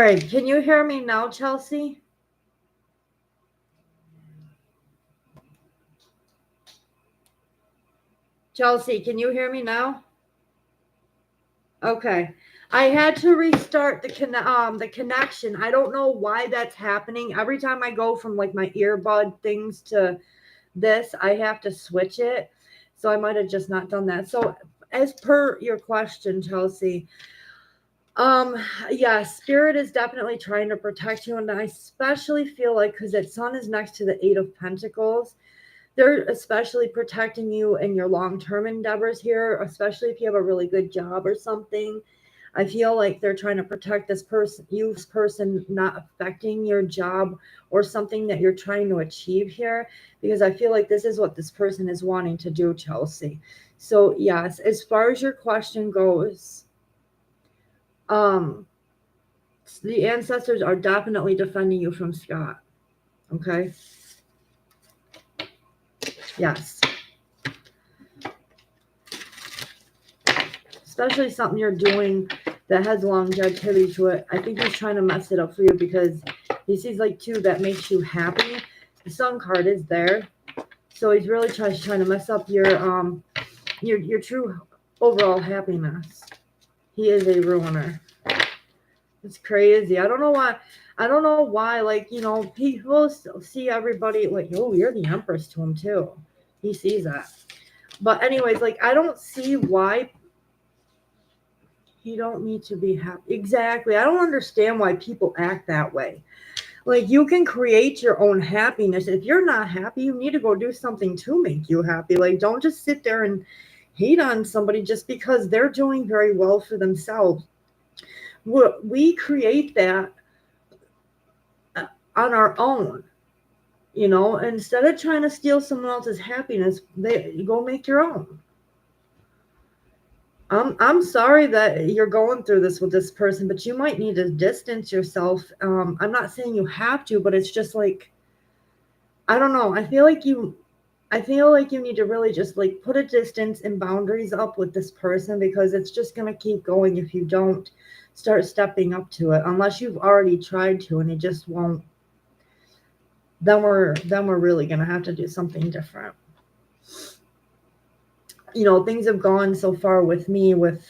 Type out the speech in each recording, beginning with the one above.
right. Can you hear me now, Chelsea? Chelsea, can you hear me now? Okay. I had to restart the connection. I don't know why that's happening. Every time I go from like my earbud things to this, I have to switch it. So I might have just not done that. So as per your question, Chelsea, um, yeah, spirit is definitely trying to protect you, and I especially feel like because its sun is next to the Eight of Pentacles, they're especially protecting you in your long-term endeavors here, especially if you have a really good job or something. I feel like they're trying to protect this person not affecting your job or something that you're trying to achieve here, because I feel like this is what this person is wanting to do, Chelsea. So yes, as far as your question goes, um, the ancestors are definitely defending you from Scott. Okay. Yes. Especially something you're doing that has longevity to it. I think he's trying to mess it up for you because he sees like two that makes you happy. The Sun card is there, so he's really trying to mess up your true overall happiness. He is a ruiner. It's crazy. I don't know why. Like, you know, people see everybody like, oh, you're the Empress to him too. He sees that. But anyways, like, I don't see why. You don't need to be happy. Exactly. I don't understand why people act that way. Like, you can create your own happiness. If you're not happy, you need to go do something to make you happy. Like, don't just sit there and hate on somebody just because they're doing very well for themselves. We create that on our own. You know, instead of trying to steal someone else's happiness, you go make your own. I'm sorry that you're going through this with this person, but you might need to distance yourself. I'm not saying you have to, but it's just like, I don't know. I feel like you need to really just like put a distance and boundaries up with this person, because it's just going to keep going if you don't start stepping up to it, unless you've already tried to and it just won't. Then we're really going to have to do something different. You know, things have gone so far with me with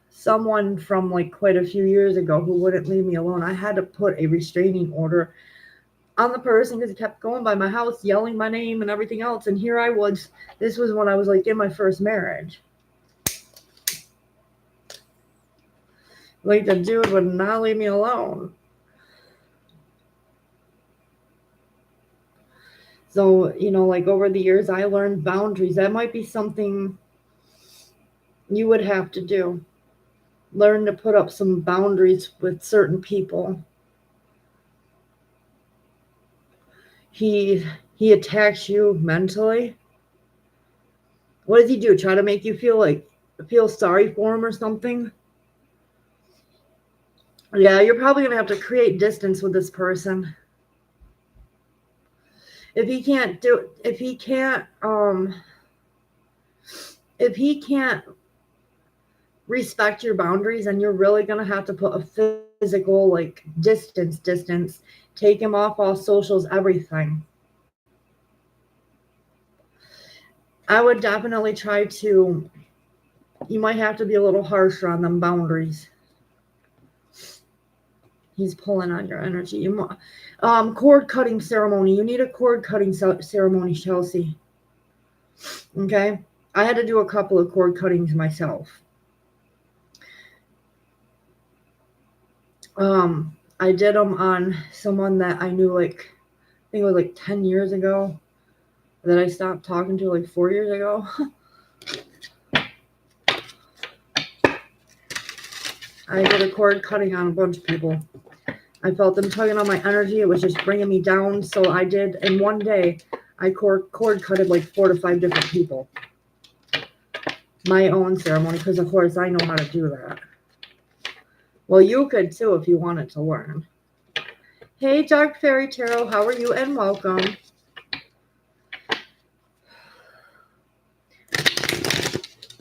someone from like quite a few years ago who wouldn't leave me alone. I had to put a restraining order on the person because he kept going by my house, yelling my name and everything else. And here I was. This was when I was like in my first marriage. Like, the dude would not leave me alone. So, you know, like over the years, I learned boundaries. That might be something you would have to do. Learn to put up some boundaries with certain people. He attacks you mentally. What does he do? Try to make you feel sorry for him or something? Yeah, you're probably going to have to create distance with this person. If he can't respect your boundaries, then you're really going to have to put a physical, like, distance, take him off all socials, everything. I would definitely try to, you might have to be a little harsher on them boundaries. He's pulling on your energy. Cord cutting ceremony. You need a cord cutting ceremony, Chelsea. Okay? I had to do a couple of cord cuttings myself. I did them on someone that I knew, like, I think it was like 10 years ago, that I stopped talking to like 4 years ago. I did a cord cutting on a bunch of people. I felt them tugging on my energy. It was just bringing me down. So I did, in one day, I cord cutted like 4 to 5 different people. My own ceremony, because of course I know how to do that. Well, you could too if you wanted to learn. Hey, Dark Fairy Tarot, how are you? And welcome.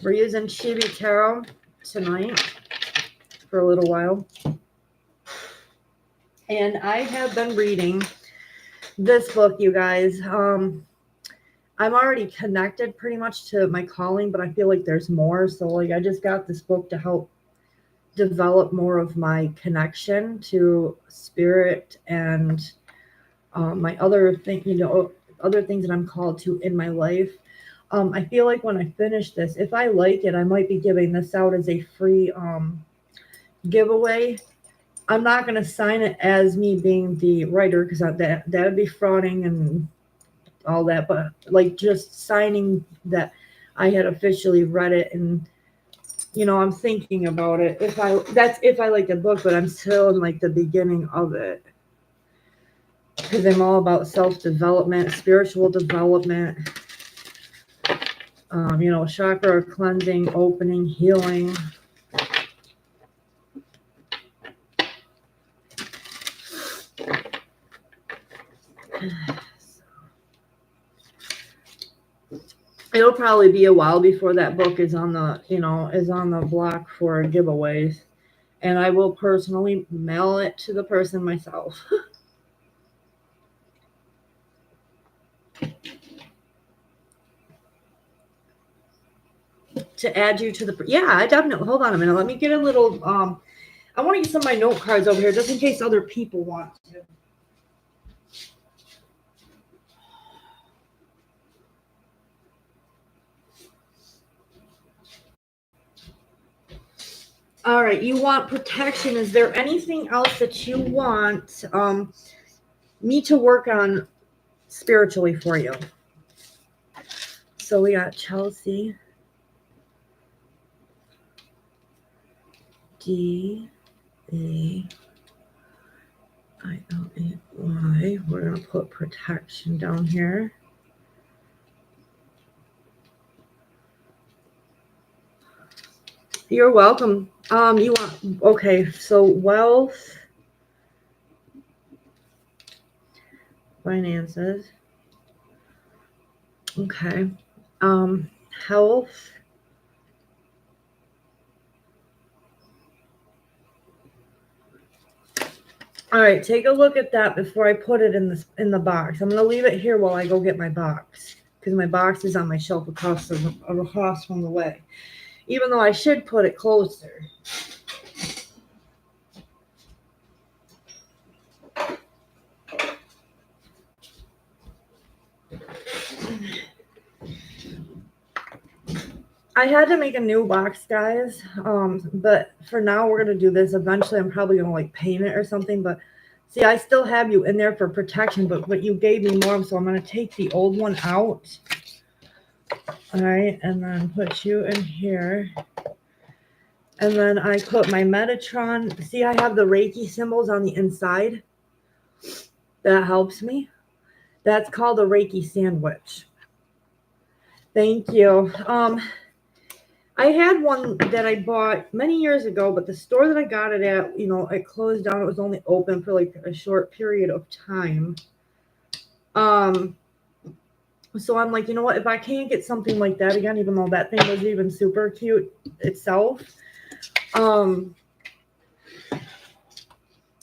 We're using Chibi Tarot tonight. for a little while. And I have been reading this book, you guys. I'm already connected pretty much to my calling, but I feel like there's more. So like I just got this book to help develop more of my connection to spirit and my other thing, other things that I'm called to in my life. I feel like when I finish this, if I like it, I might be giving this out as a free giveaway. I'm not going to sign it as me being the writer because that would be frauding and all that, but like just signing that I had officially read it, and I'm thinking about it. If I like the book, but I'm still in like the beginning of it because I'm all about self-development, spiritual development, chakra cleansing, opening, healing. It'll probably be a while before that book is on the block for giveaways, and I will personally mail it to the person myself. To add you to the I definitely. Hold on a minute. Let me get a little. I want to get some of my note cards over here just in case other people want to. All right, you want protection. Is there anything else that you want me to work on spiritually for you? So we got Chelsea. D-A-I-L-A-Y. We're going to put protection down here. You're welcome. You want, okay, so wealth, finances, okay, health, all right, take a look at that before I put it in the box. I'm going to leave it here while I go get my box because my box is on my shelf across from the way, even though I should put it closer. I had to make a new box, guys, but for now we're going to do this. Eventually I'm probably going to like paint it or something, but see, I still have you in there for protection, but you gave me more, so I'm going to take the old one out. All right, and then put you in here. And then I put my Metatron. See, I have the Reiki symbols on the inside. That helps me. That's called a Reiki sandwich. Thank you. I had one that I bought many years ago, but the store that I got it at, it closed down. It was only open for like a short period of time. So I'm like, you know what? If I can't get something like that again, even though that thing was even super cute itself, I'm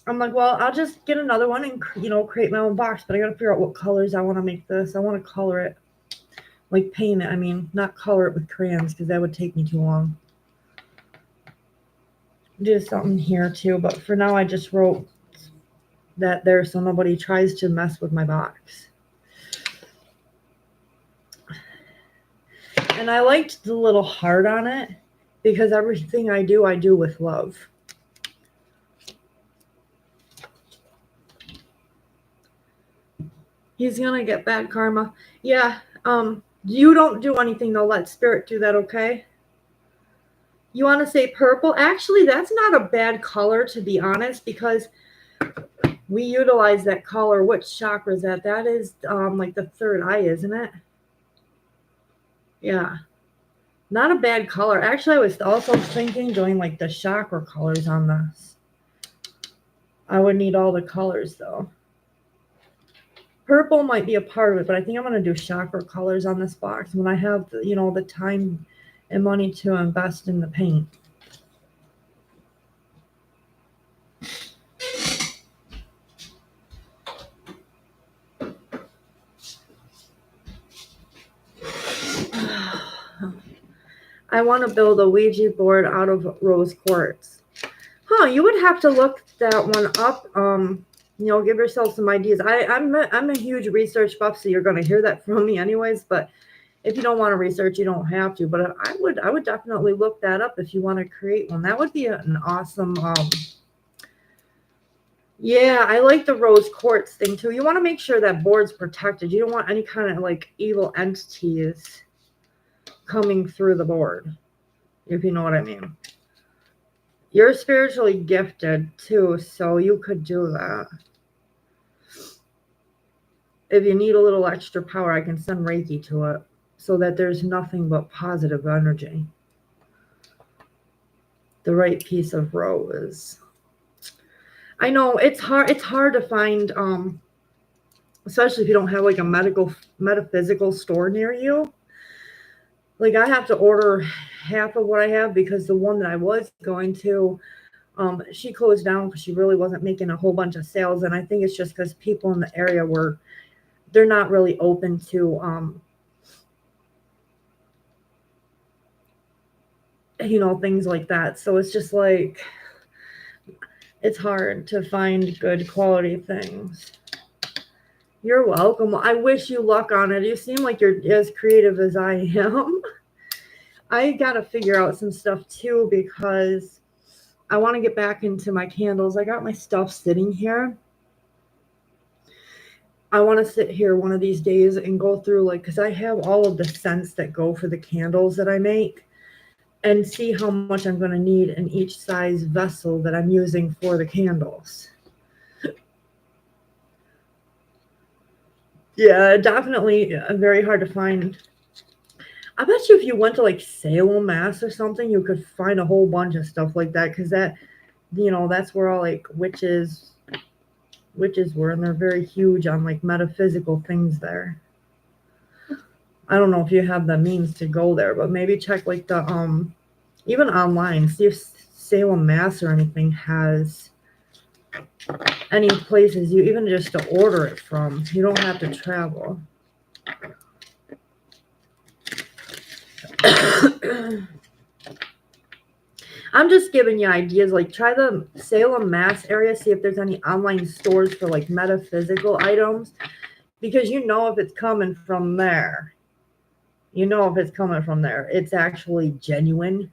like, well, I'll just get another one and, create my own box. But I got to figure out what colors I want to make this. I want to color it. Like paint it. I mean, not color it with crayons because that would take me too long. Do something here too, but for now I just wrote that there so nobody tries to mess with my box. And I liked the little heart on it because everything I do with love. He's gonna get bad karma. Yeah. You don't do anything though. Let spirit do that, okay? You want to say purple? Actually, that's not a bad color, to be honest, because we utilize that color. Which chakra is that? That is like the third eye, isn't it? Yeah. Not a bad color. Actually, I was also thinking doing like the chakra colors on this. I would need all the colors though. Purple might be a part of it, but I think I'm going to do chakra colors on this box when I have, the time and money to invest in the paint. I want to build a Ouija board out of rose quartz. Huh, you would have to look that one up. Give yourself some ideas. I'm a huge research buff, so you're going to hear that from me anyways. But if you don't want to research, you don't have to. But I would definitely look that up if you want to create one. That would be an awesome. Yeah, I like the rose quartz thing too. You want to make sure that board's protected. You don't want any kind of like evil entities coming through the board, if you know what I mean. You're spiritually gifted too, so you could do that. If you need a little extra power, I can send Reiki to it so that there's nothing but positive energy. The right piece of rose. I know it's hard to find, especially if you don't have like a metaphysical store near you. Like I have to order half of what I have because the one that I was going to, she closed down because she really wasn't making a whole bunch of sales. And I think it's just because people in the area they're not really open to, things like that. So it's just like, it's hard to find good quality things. You're welcome. I wish you luck on it. You seem like you're as creative as I am. I got to figure out some stuff too because I want to get back into my candles. I got my stuff sitting here. I want to sit here one of these days and go through because I have all of the scents that go for the candles that I make and see how much I'm going to need in each size vessel that I'm using for the candles. Yeah, definitely very hard to find. I bet you if you went to Salem, Mass or something, you could find a whole bunch of stuff like that because that's where all witches were, and they're very huge on metaphysical things there. I don't know if you have the means to go there, but maybe check the even online, see if Salem, Mass or anything has any places you even just to order it from. You don't have to travel. I'm just giving you ideas. Try the Salem, Mass area. See if there's any online stores for metaphysical items, because if it's coming from there. If it's coming from there, it's actually genuine.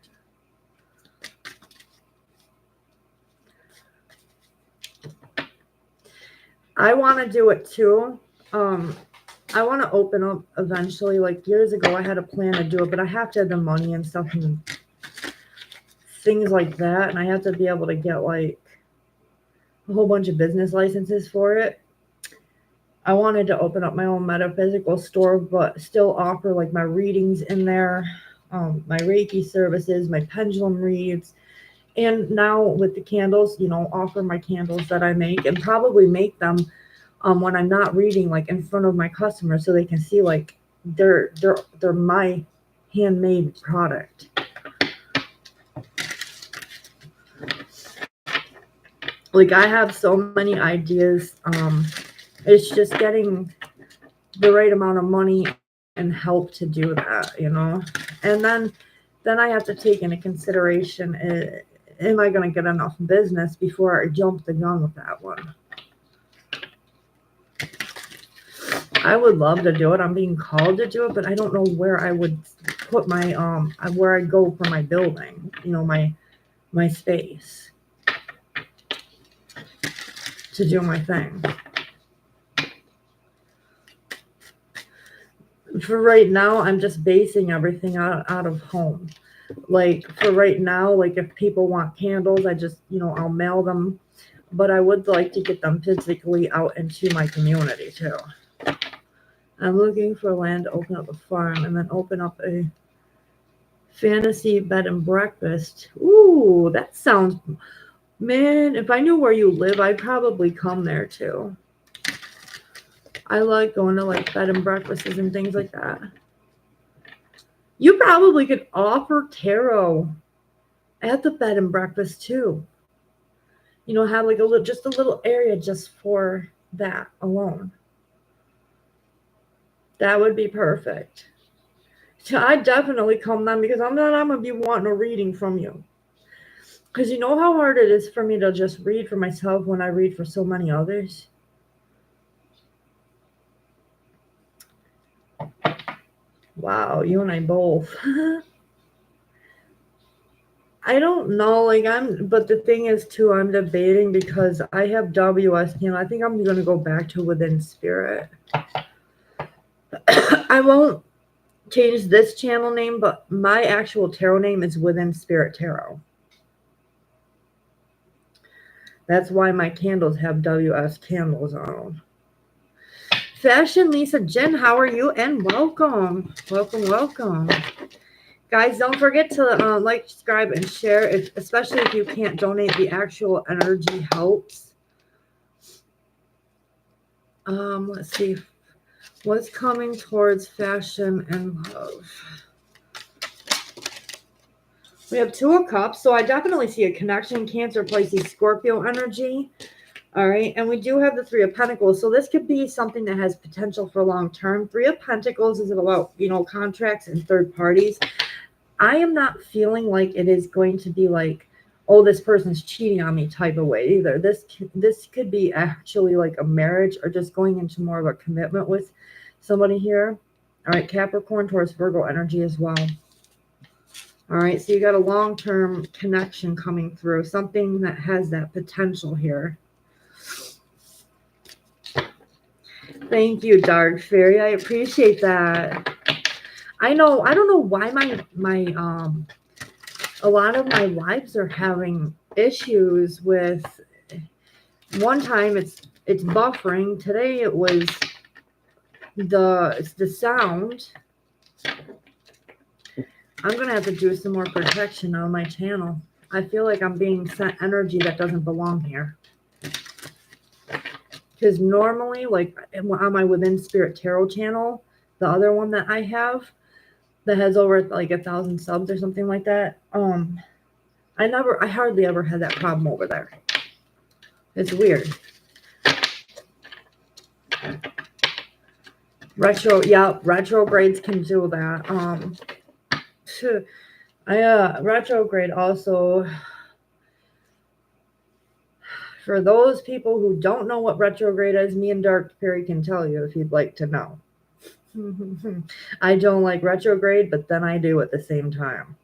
I want to do it too. I want to open up eventually. Years ago, I had a plan to do it, but I have to have the money and stuff and things like that. And I have to be able to get a whole bunch of business licenses for it. I wanted to open up my own metaphysical store, but still offer my readings in there, my Reiki services, my pendulum reads. And now with the candles, offer my candles that I make and probably make them when I'm not reading in front of my customers so they can see they're my handmade product. I have so many ideas. It's just getting the right amount of money and help to do that, And then I have to take into consideration, am I going to get enough business before I jump the gun with that one? I would love to do it. I'm being called to do it, but I don't know where I would put my where I go for my building, my space to do my thing. For right now, I'm just basing everything out of home. For right now, if people want candles, I just, I'll mail them. But I would like to get them physically out into my community too. I'm looking for land to open up a farm and then open up a fantasy bed and breakfast. Ooh, that sounds, man, if I knew where you live, I'd probably come there too. I like going to bed and breakfasts and things like that. You probably could offer tarot at the bed and breakfast too. Have just a little area just for that alone. That would be perfect. I definitely come then, because I'm going to be wanting a reading from you. Because you know how hard it is for me to just read for myself when I read for so many others? Wow, you and I both. I don't know, like but the thing is too, I'm debating because I have WS, I think I'm going to go back to Within Spirit. I won't change this channel name, but my actual tarot name is Within Spirit Tarot. That's why my candles have WS candles on them. Fashion Lisa Jen, how are you? And welcome. Welcome, welcome. Guys, don't forget to like, subscribe, and share, especially if you can't donate. The actual energy helps. Let's see. What's coming towards fashion and love? We have Two of Cups, so I definitely see a connection. Cancer, Pisces, Scorpio energy. All right, and we do have the Three of Pentacles, so this could be something that has potential for long term. Three of Pentacles is about, contracts and third parties. I am not feeling like it is going to be like, oh, this person's cheating on me type of way either. This could be actually like a marriage, or just going into more of a commitment with somebody here. All right, Capricorn, Taurus, Virgo energy as well. All right, so you got a long-term connection coming through, something that has that potential here. Thank you, Dark Fairy. I appreciate that. I don't know why a lot of my lives are having issues with, one time it's buffering. Today it was the sound. I'm going to have to do some more protection on my channel. I feel like I'm being sent energy that doesn't belong here. Because normally, like on my Within Spirit Tarot channel, the other one that I have that has over like 1,000 subs or something like that, I hardly ever had that problem over there. It's weird. Retrogrades can do that. Retrograde also, for those people who don't know what retrograde is, me and Dark Fairy can tell you if you'd like to know. I don't like retrograde, but then I do at the same time.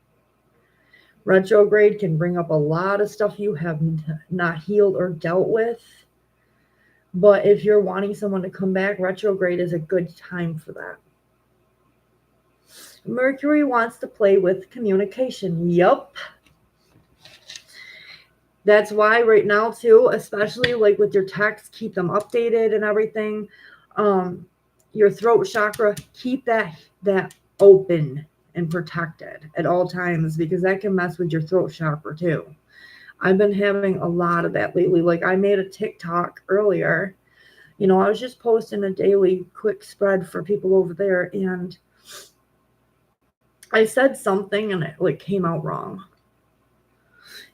Retrograde can bring up a lot of stuff you have not healed or dealt with. But if you're wanting someone to come back, retrograde is a good time for that. Mercury wants to play with communication. Yup. That's why right now too, especially like with your texts, keep them updated and everything. Your throat chakra, keep that open and protected at all times, because that can mess with your throat chakra too. I've been having a lot of that lately. Like I made a TikTok earlier. I was just posting a daily quick spread for people over there, and I said something and it like came out wrong.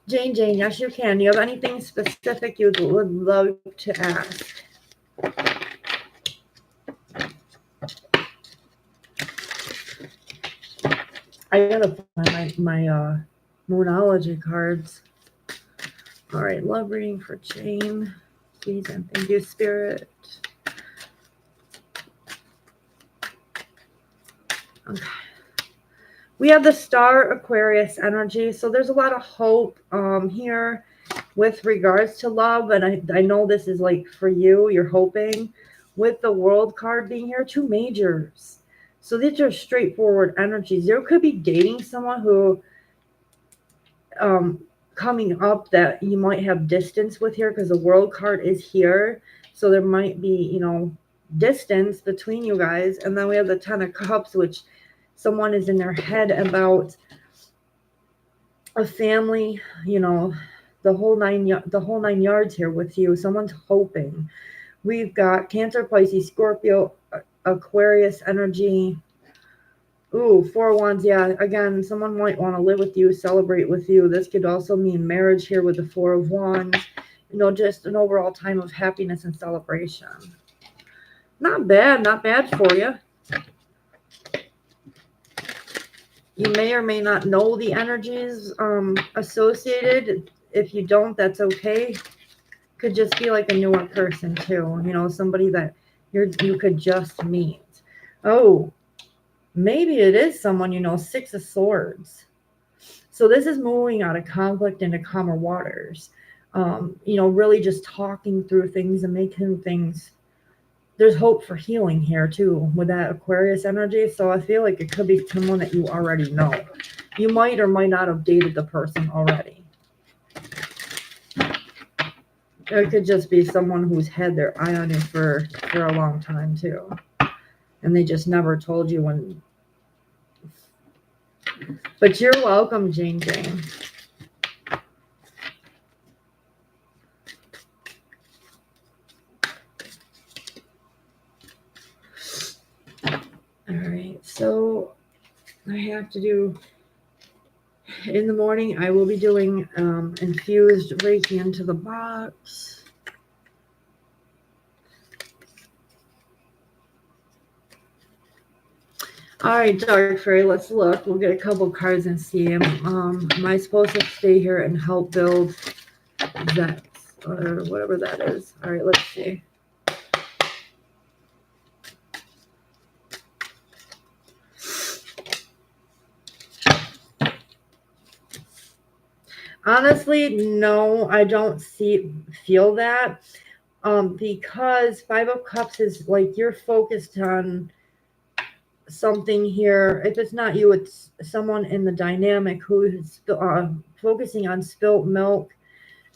Jane, yes, you can. Do you have anything specific you would love to ask? I gotta find my Moonology cards. All right, love reading for Jane. Please and thank you, Spirit. Okay. We have the Star Aquarius energy, so there's a lot of hope here with regards to love, and I know this is like for you, you're hoping, with the World card being here, 2 majors. So these are straightforward energies. You could be dating someone who coming up that you might have distance with here, because the World card is here. So there might be, distance between you guys. And then we have the 10 of Cups, which someone is in their head about a family, the whole nine yards here with you. Someone's hoping. We've got Cancer, Pisces, Scorpio, Aquarius energy. Ooh, 4 of Wands. Yeah, again, someone might want to live with you, celebrate with you. This could also mean marriage here with the 4 of Wands. Just an overall time of happiness and celebration. Not bad for you. You may or may not know the energies associated. If you don't, that's okay. Could just be like a newer person too. You know, somebody that you could just meet. Oh, maybe it is someone you know. 6 of Swords. So this is moving out of conflict into calmer waters. You know, really just talking through things and making things. There's hope for healing here too with that Aquarius energy. So I feel like it could be someone that you already know. You might or might not have dated the person already. It could just be someone who's had their eye on you for a long time too. And they just never told you when. But you're welcome, Jane Jane. All right, so I have to do, in the morning, I will be doing infused Reiki into the box. All right, Dark Fairy, let's look. We'll get a couple cards and see. Am I supposed to stay here and help build that, or whatever that is? All right, let's see. Honestly, no, I don't feel that. Because 5 of Cups is like you're focused on something here. If it's not you, it's someone in the dynamic who is focusing on spilt milk.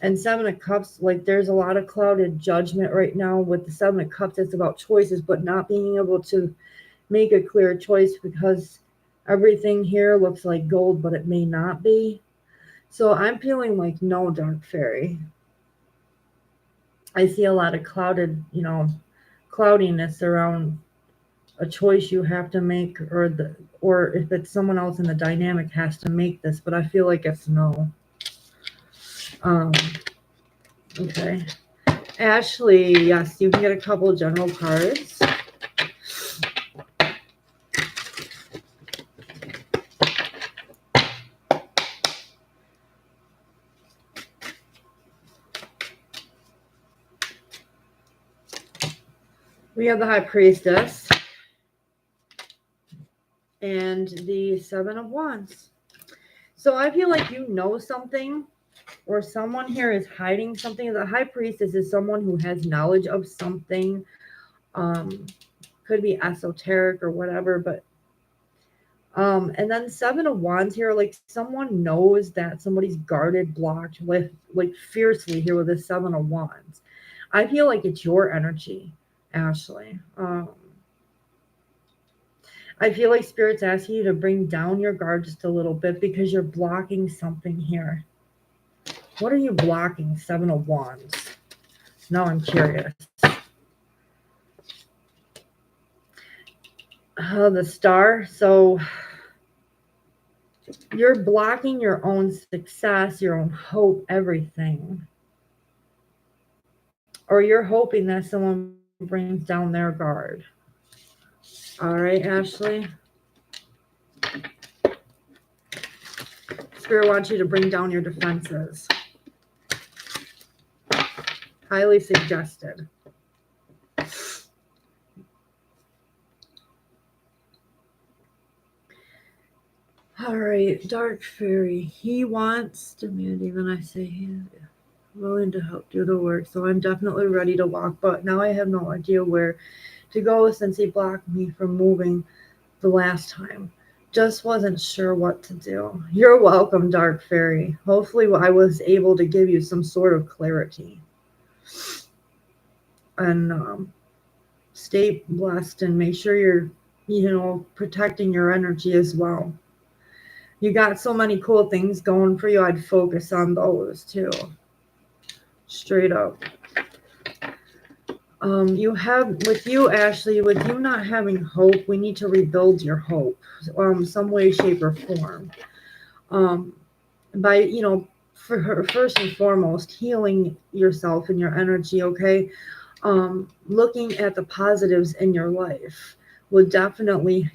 And 7 of Cups, like there's a lot of clouded judgment right now with the 7 of Cups. It's about choices, but not being able to make a clear choice because everything here looks like gold, but it may not be. So I'm feeling like no, Dark Fairy. I see a lot of clouded, you know, cloudiness around a choice you have to make, or if it's someone else in the dynamic has to make this, but I feel like it's no. Okay. Ashley, yes, you can get a couple of general cards. We have the High Priestess and the 7 of Wands. So I feel like you know something, or someone here is hiding something. The High Priestess is someone who has knowledge of something. Could be esoteric or whatever, but and then 7 of Wands here, like someone knows that somebody's guarded, blocked with like fiercely here with the 7 of Wands. I feel like it's your energy, Ashley. I feel like Spirit's asking you to bring down your guard just a little bit because you're blocking something here. What are you blocking, 7 of Wands? Now I'm curious. The Star. So you're blocking your own success, your own hope, everything. Or you're hoping that someone brings down their guard. All right, Ashley. Spirit wants you to bring down your defenses. Highly suggested. All right, Dark Fairy. He wants demanding when I say he's willing to help do the work. So I'm definitely ready to walk, but now I have no idea where to go since he blocked me from moving the last time. Just wasn't sure what to do. You're welcome, Dark Fairy. Hopefully I was able to give you some sort of clarity. And stay blessed and make sure you're, you know, protecting your energy as well. You got so many cool things going for you. I'd focus on those too. Straight up. You have, with you, Ashley, with you not having hope, we need to rebuild your hope, some way, shape, or form. By, you know, for her, first and foremost, healing yourself and your energy, okay? Looking at the positives in your life will definitely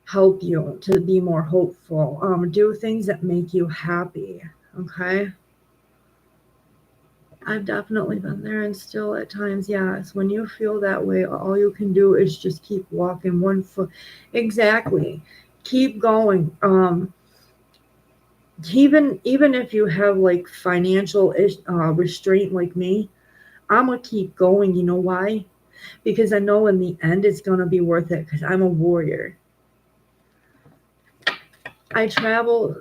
help you to be more hopeful. Do things that make you happy. Okay. I've definitely been there, and still at times, yes. When you feel that way, all you can do is just keep walking one foot. Exactly. Keep going. Even if you have like financial restraint like me, I'm gonna keep going. You know why? Because I know in the end it's gonna be worth it. Because I'm a warrior. I travel.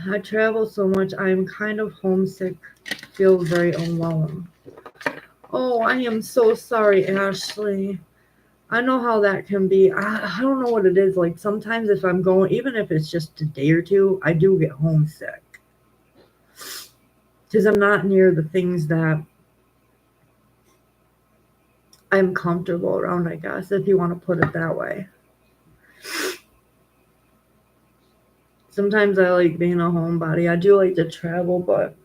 I travel so much. I'm kind of homesick. Feel very alone. Oh, I am so sorry, Ashley. I know how that can be. I don't know what it is. Like sometimes if I'm going, even if it's just a day or two, I do get homesick. Because I'm not near the things that I'm comfortable around, I guess, if you want to put it that way. Sometimes I like being a homebody. I do like to travel, but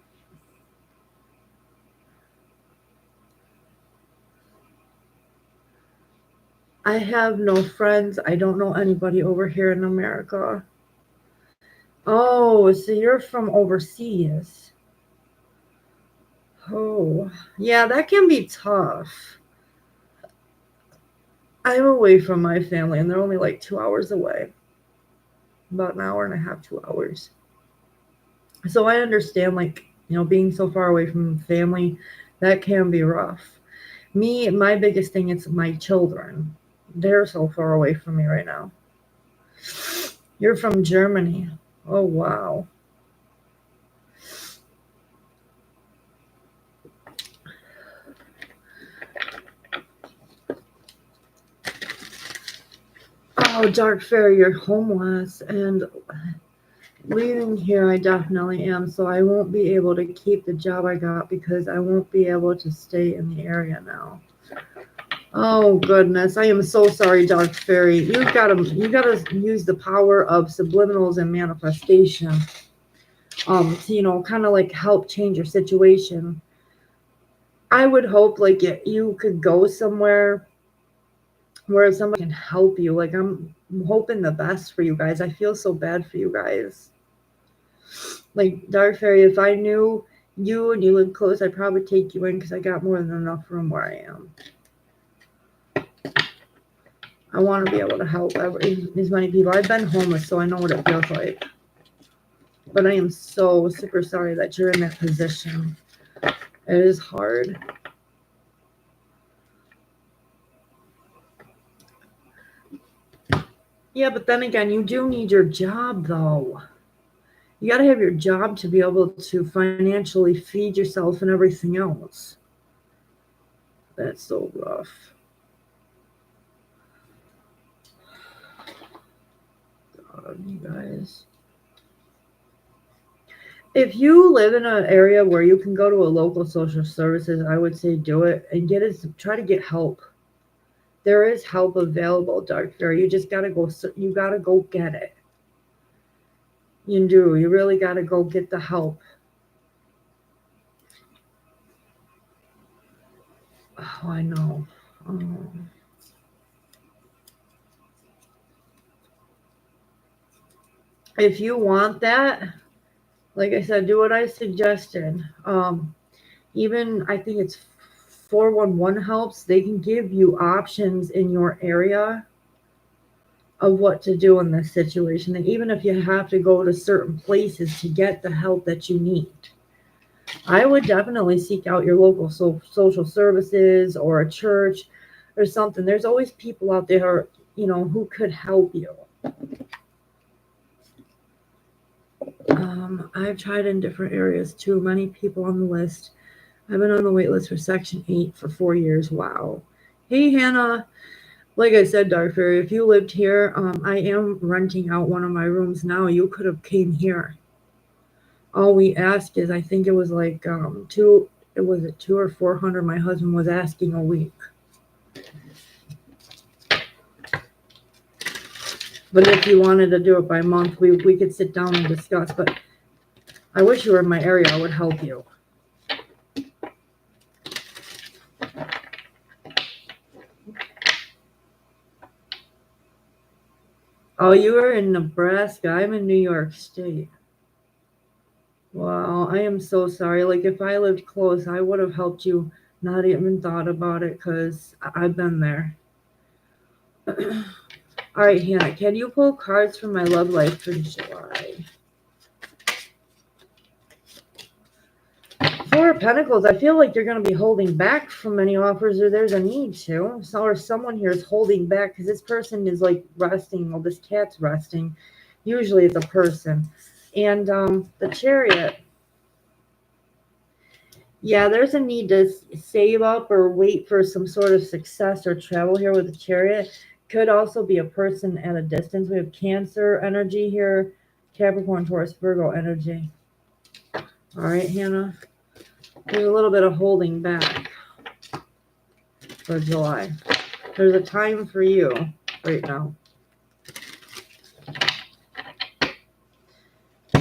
I have no friends. I don't know anybody over here in America. Oh, so you're from overseas. Oh, yeah, that can be tough. I'm away from my family, and they're only like 2 hours away. About an hour and a half, 2 hours. So I understand, like, being so far away from family, that can be rough. Me, my biggest thing is my children. They're so far away from me right now. You're from Germany. Oh, wow. Oh, Dark Fairy, you're homeless. And leaving here, I definitely am. So I won't be able to keep the job I got because I won't be able to stay in the area now. Oh goodness, I am so sorry, Dark Fairy. You gotta use the power of subliminals and manifestation. To kind of like help change your situation. I would hope like you could go somewhere where somebody can help you. Like I'm hoping the best for you guys. I feel so bad for you guys. Like Dark Fairy, if I knew you and you lived close, I'd probably take you in because I got more than enough room where I am. I want to be able to help as many people. I've been homeless, so I know what it feels like. But I am so super sorry that you're in that position. It is hard. Yeah, but then again, you do need your job, though. You got to have your job to be able to financially feed yourself and everything else. That's so rough. God, you guys. If you live in an area where you can go to a local social services, I would say do it and try to get help. There is help available, Dark Fairy. You just gotta go. You gotta go get it. You do. You really gotta go get the help. Oh, I know. Oh. If you want that, like I said, do what I suggested. Even I think it's 411 helps. They can give you options in your area of what to do in this situation. And even if you have to go to certain places to get the help that you need, I would definitely seek out your local social services or a church or something. There's always people out there, who could help you. I've tried in different areas too. Many people on the list. I've been on the wait list for Section 8 for 4 years. Wow. Hey, Hannah. Like I said, Dark Fairy, if you lived here, I am renting out one of my rooms now. You could have came here. All we ask is, I think it was like two or 400 my husband was asking a week. But if you wanted to do it by month, we could sit down and discuss. But I wish you were in my area. I would help you. Oh, you were in Nebraska. I'm in New York State. Wow, I am so sorry. Like, if I lived close, I would have helped you. Not even thought about it because I've been there. All right, Hannah, can you pull cards for my love life for July? Four of Pentacles, I feel like you're going to be holding back from any offers, or there's a need to. So, or someone here is holding back because this person is like resting. Well, this cat's resting. Usually it's a person. And the Chariot. Yeah, there's a need to save up or wait for some sort of success or travel here with the Chariot. Could also be a person at a distance. We have Cancer energy here, Capricorn, Taurus, Virgo energy. All right, Hannah. There's a little bit of holding back for July. There's a time for you right now.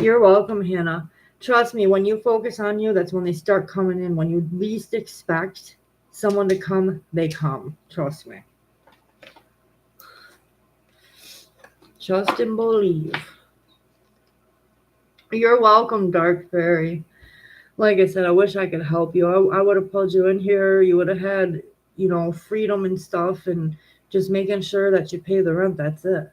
You're welcome, Hannah. Trust me, when you focus on you, that's when they start coming in. When you least expect someone to come, they come. Trust me. Trust and believe. You're welcome, Dark Fairy. Like I said, I wish I could help you. I would have pulled you in here. You would have had, freedom and stuff, and just making sure that you pay the rent. That's it.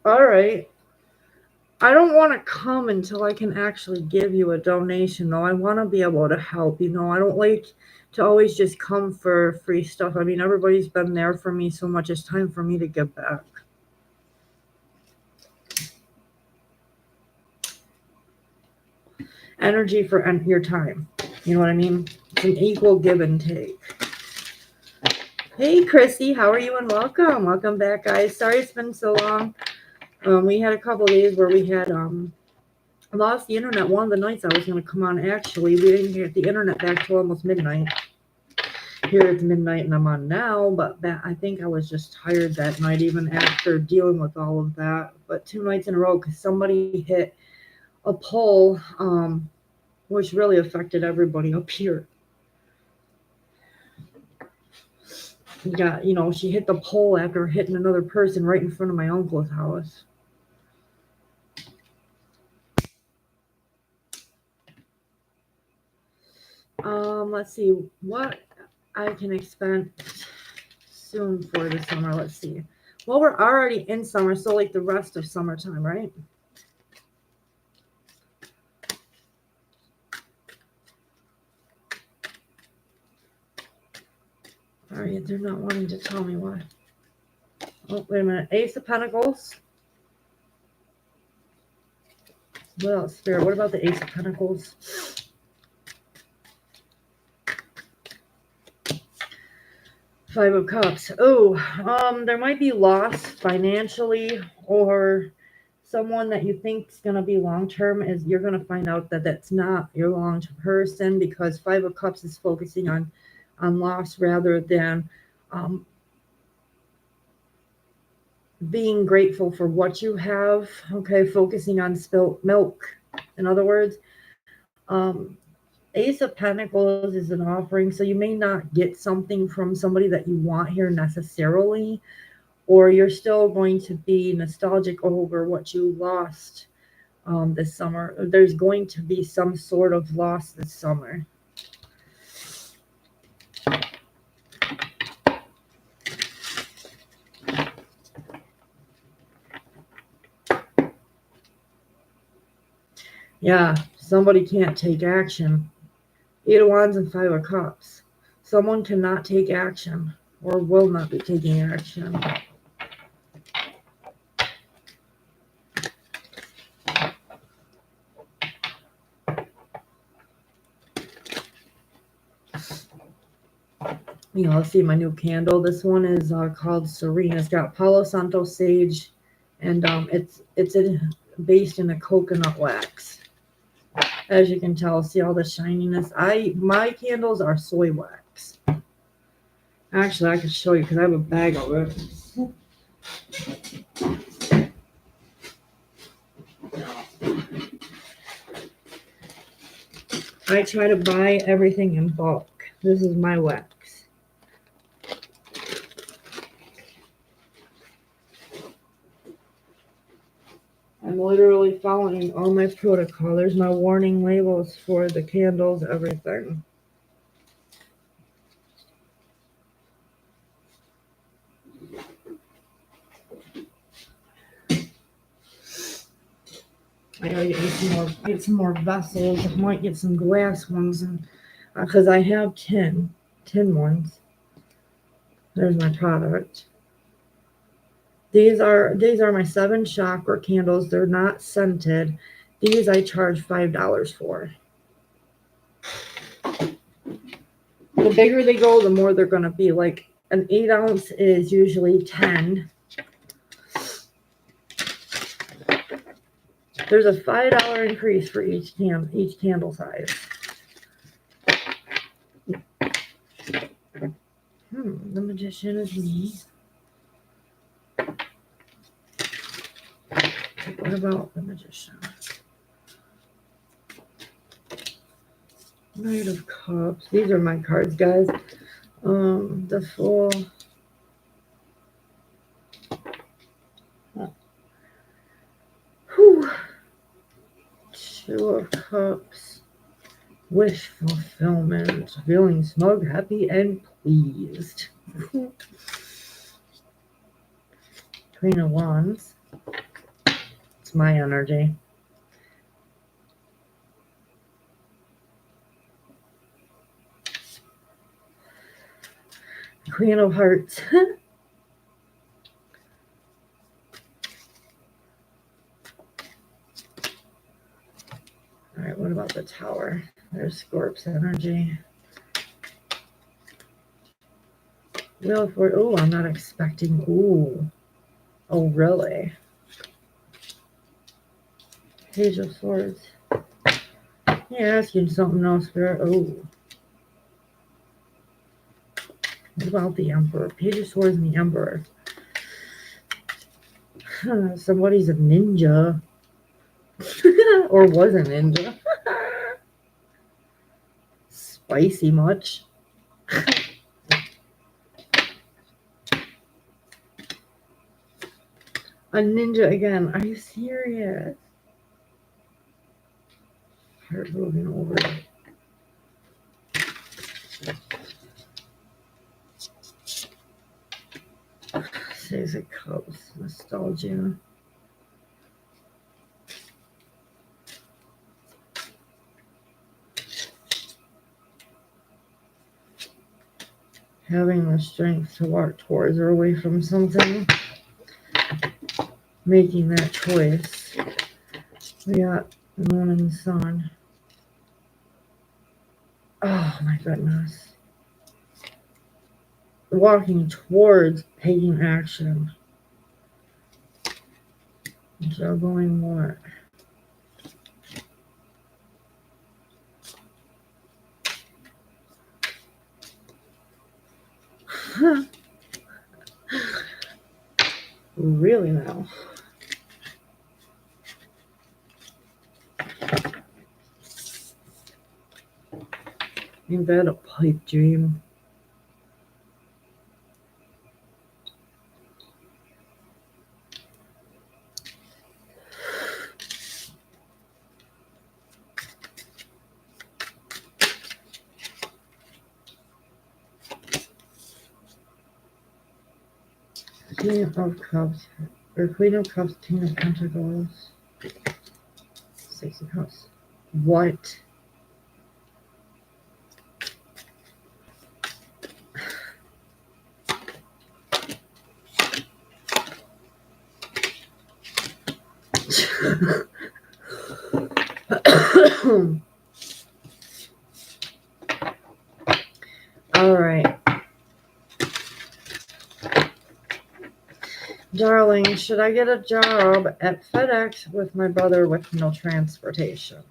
All right. I don't want to come until I can actually give you a donation, though. I want to be able to help. I don't like to always just come for free stuff. I mean, everybody's been there for me so much. It's time for me to give back. Energy for your time. You know what I mean? It's an equal give and take. Hey, Chrissy, how are you? And welcome. Welcome back, guys. Sorry it's been so long. We had a couple days where we had lost the internet. One of the nights I was going to come on, actually, we didn't get the internet back till almost midnight. Here it's midnight and I'm on now, but I think I was just tired that night, even after dealing with all of that. But 2 nights in a row, because somebody hit a pole, which really affected everybody up here. Yeah, she hit the pole after hitting another person right in front of my uncle's house. Let's see what I can expect soon for the summer. Let's see. Well, we're already in summer, so like the rest of summertime, right? All right, they're not wanting to tell me why. Oh, wait a minute. Ace of Pentacles. Well, Spirit, what about the Ace of Pentacles? Five of Cups. Oh, there might be loss financially, or someone that you think is going to be long-term is you're going to find out that that's not your long-term person, because Five of Cups is focusing on loss rather than being grateful for what you have. Okay, focusing on spilt milk. In other words, Ace of Pentacles is an offering, so you may not get something from somebody that you want here necessarily, or you're still going to be nostalgic over what you lost this summer. There's going to be some sort of loss this summer. Yeah, somebody can't take action. Eight of Wands and Five of Cups. Someone cannot take action or will not be taking action. Let's see my new candle. This one is called Serene. It's got Palo Santo sage, and it's based in a coconut wax. As you can tell, see all the shininess. My candles are soy wax. Actually, I can show you because I have a bag of it. I try to buy everything in bulk. This is my wax. following all my protocol. There's my warning labels for the candles, everything. I gotta get some more vessels. I might get some glass ones, and because I have tin ones. There's my product. These are my 7 chakra candles. They're not scented. These I charge $5 for. The bigger they go, the more they're gonna be. Like an 8 ounce is usually 10. There's a $5 increase for each candle size. The magician is me. What about the magician? Knight of Cups. These are my cards, guys. The Fool. Whew. 2 of Cups. Wish fulfillment. Feeling smug, happy, and pleased. Queen of Wands. It's my energy. Queen of Hearts. All right, what about the Tower? There's Scorp's energy. Wheel of Fortune. Oh, I'm not expecting. Ooh. Oh, really? Page of Swords. Yeah, asking something else, Spirit. Oh. What about the Emperor? Page of Swords and the Emperor. Somebody's a ninja. Or was a ninja. Spicy much. A ninja again. Are you serious? Heart moving over. Six of Cups. Nostalgia. Having the strength to walk towards or away from something. Making that choice. We got the Moon and the Sun. Oh my goodness. Walking towards taking action. Juggling what? Really now? Ain't that a pipe dream? King of Cups, or Queen of Cups, King of Pentacles, 6 of Cups. What? All right. Darling, should I get a job at FedEx with my brother with no transportation?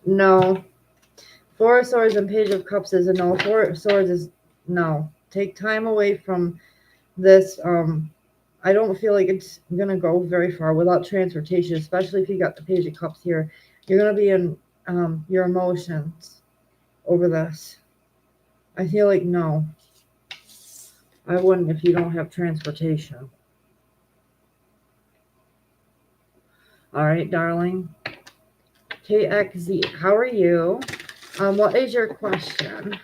No. 4 of Swords and Page of Cups is a no. 4 of Swords is no. Take time away from this. I don't feel like it's going to go very far without transportation, especially if you got the Page of Cups here. You're going to be in your emotions over this. I feel like no. I wouldn't if you don't have transportation. All right, darling. KXZ, how are you? What is your question?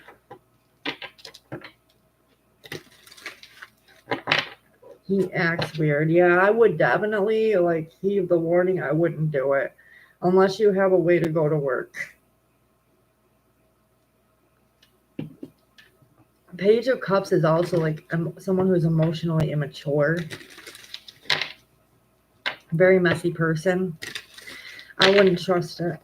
He acts weird. Yeah, I would definitely, like, heed the warning. I wouldn't do it unless you have a way to go to work. Page of Cups is also, like, someone who's emotionally immature. Very messy person. I wouldn't trust it.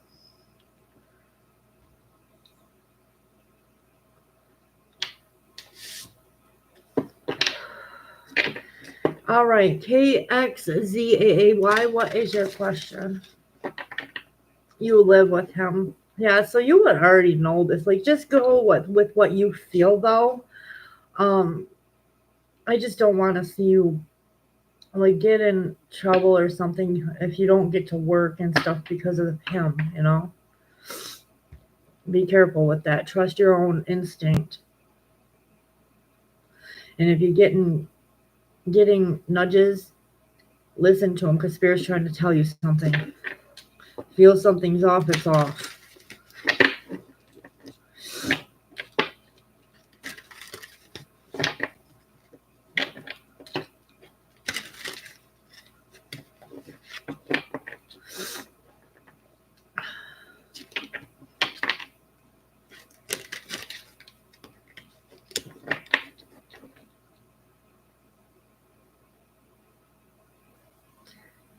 All right, KXZAAY, what is your question? You live with him. Yeah, so you would already know this. Like, just go with what you feel, though. I just don't want to see you, like, get in trouble or something if you don't get to work and stuff because of him, you know? Be careful with that. Trust your own instinct. And if you're getting nudges, listen to him, because Spirit's trying to tell you something. Feel something's off, it's off.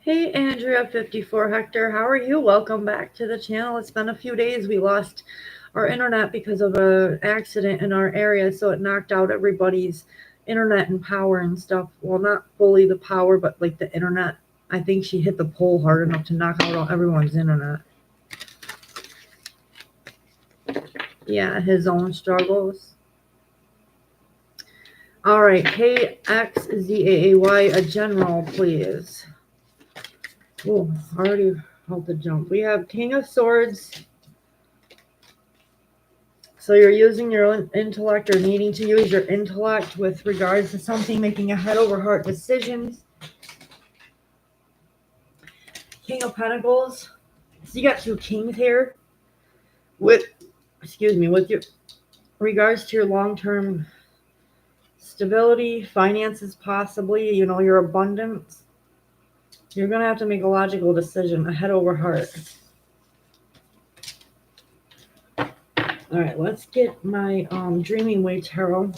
Hey, Andrea 54 Hector, how are you? Welcome back to the channel. It's been a few days. We lost our internet because of an accident in our area, so it knocked out everybody's internet and power and stuff. Well, not fully the power, but like the internet. I think she hit the pole hard enough to knock out everyone's internet. Yeah, his own struggles. All right, KXZAAY, a general, please. Oh, already held the jump. We have King of Swords. So you're using your own intellect or needing to use your intellect with regards to something, making a head over heart decisions. King of Pentacles. So you got two kings here. With your regards to your long-term stability, finances possibly, you know, your abundance. You're going to have to make a logical decision, a head over heart. All right, let's get my Dreaming Way Tarot.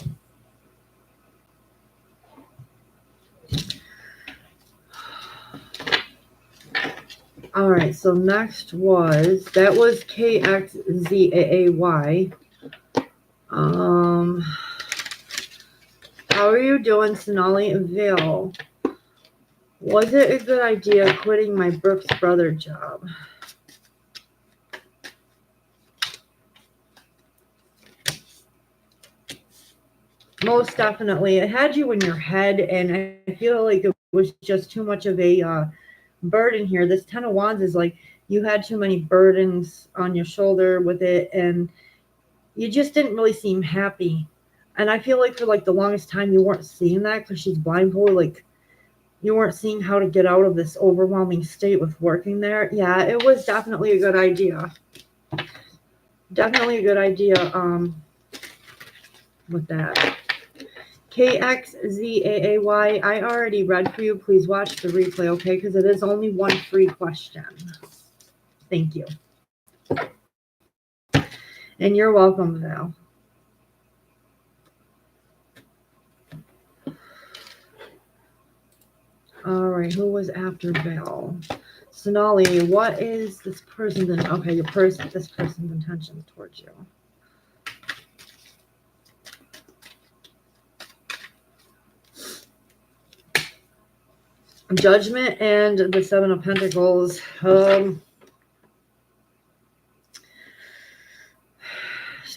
All right, so next was KXZAAY. How are you doing, Sonali Vale? Was it a good idea quitting my Brooks Brother job? Most definitely. It had you in your head, and I feel like it was just too much of a burden here. This Ten of Wands is like you had too many burdens on your shoulder with it, and you just didn't really seem happy. And I feel like for like the longest time you weren't seeing that because she's blindfolded, like you weren't seeing how to get out of this overwhelming state with working there. Yeah, it was definitely a good idea. Definitely a good idea with that. KXZAAY, I already read for you. Please watch the replay, okay? Because it is only one free question. Thank you. And you're welcome, Val. All right, who was after Val? Sonali, what is this person's this person's intentions towards you? Judgment and the Seven of Pentacles. This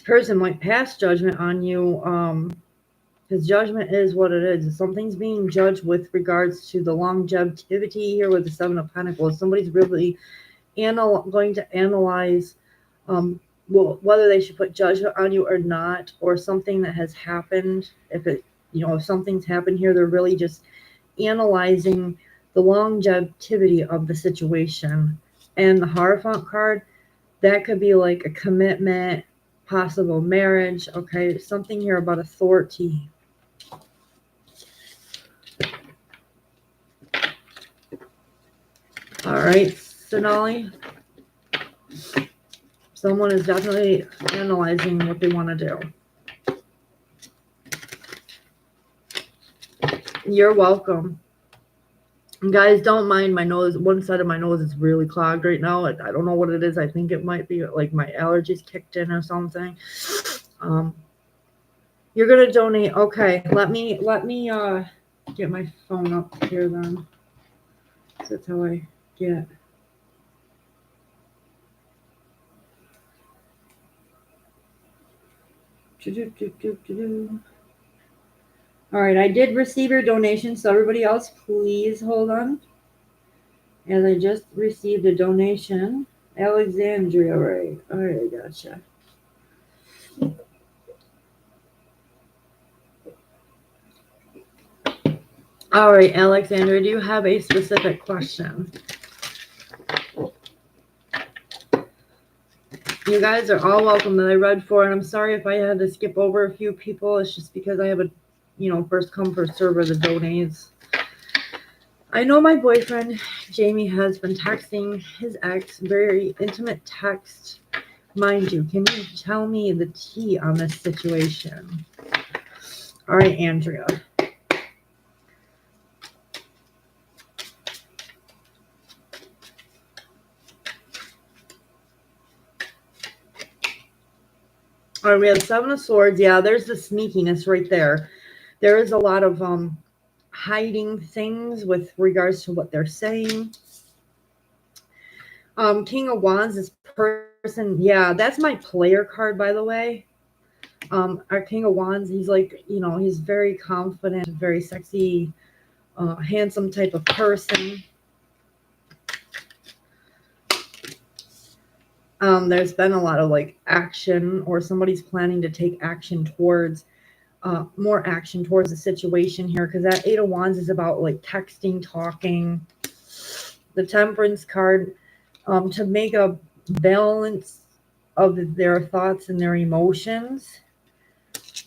person might pass judgment on you. Because judgment is what it is. Something's being judged with regards to the longevity here with the Seven of Pentacles. Somebody's really going to analyze whether they should put judgment on you or not, or something that has happened. If it you know, if something's happened here, they're really just analyzing the longevity of the situation. And the Hierophant card, that could be like a commitment, possible marriage. Okay, something here about authority. All right, Sonali. Someone is definitely analyzing what they want to do. You're welcome. And guys, don't mind my nose. One side of my nose is really clogged right now. I don't know what it is. I think it might be like my allergies kicked in or something. You're gonna donate. Okay, let me get my phone up here then. That's how I get. All right, I did receive your donation, so everybody else, please hold on. As I just received a donation. Alexandria, right? All right, gotcha. All right, Alexandria, do you have a specific question? You guys are all welcome that I read for, and I'm sorry if I had to skip over a few people. It's just because I have a, you know, first come, first serve the donates. I know my boyfriend, Jamie, has been texting his ex, very intimate text. Mind you, can you tell me the tea on this situation? All right, Andrea. All right, we have Seven of Swords. Yeah, there's the sneakiness right there. There is a lot of hiding things with regards to what they're saying. King of Wands, this person, yeah, that's my player card, by the way. Our King of Wands, he's like, you know, he's very confident, very sexy, handsome type of person. There's been a lot of like action, or somebody's planning to take action towards more action towards the situation here, because that Eight of Wands is about like texting, talking. The Temperance card, to make a balance of their thoughts and their emotions.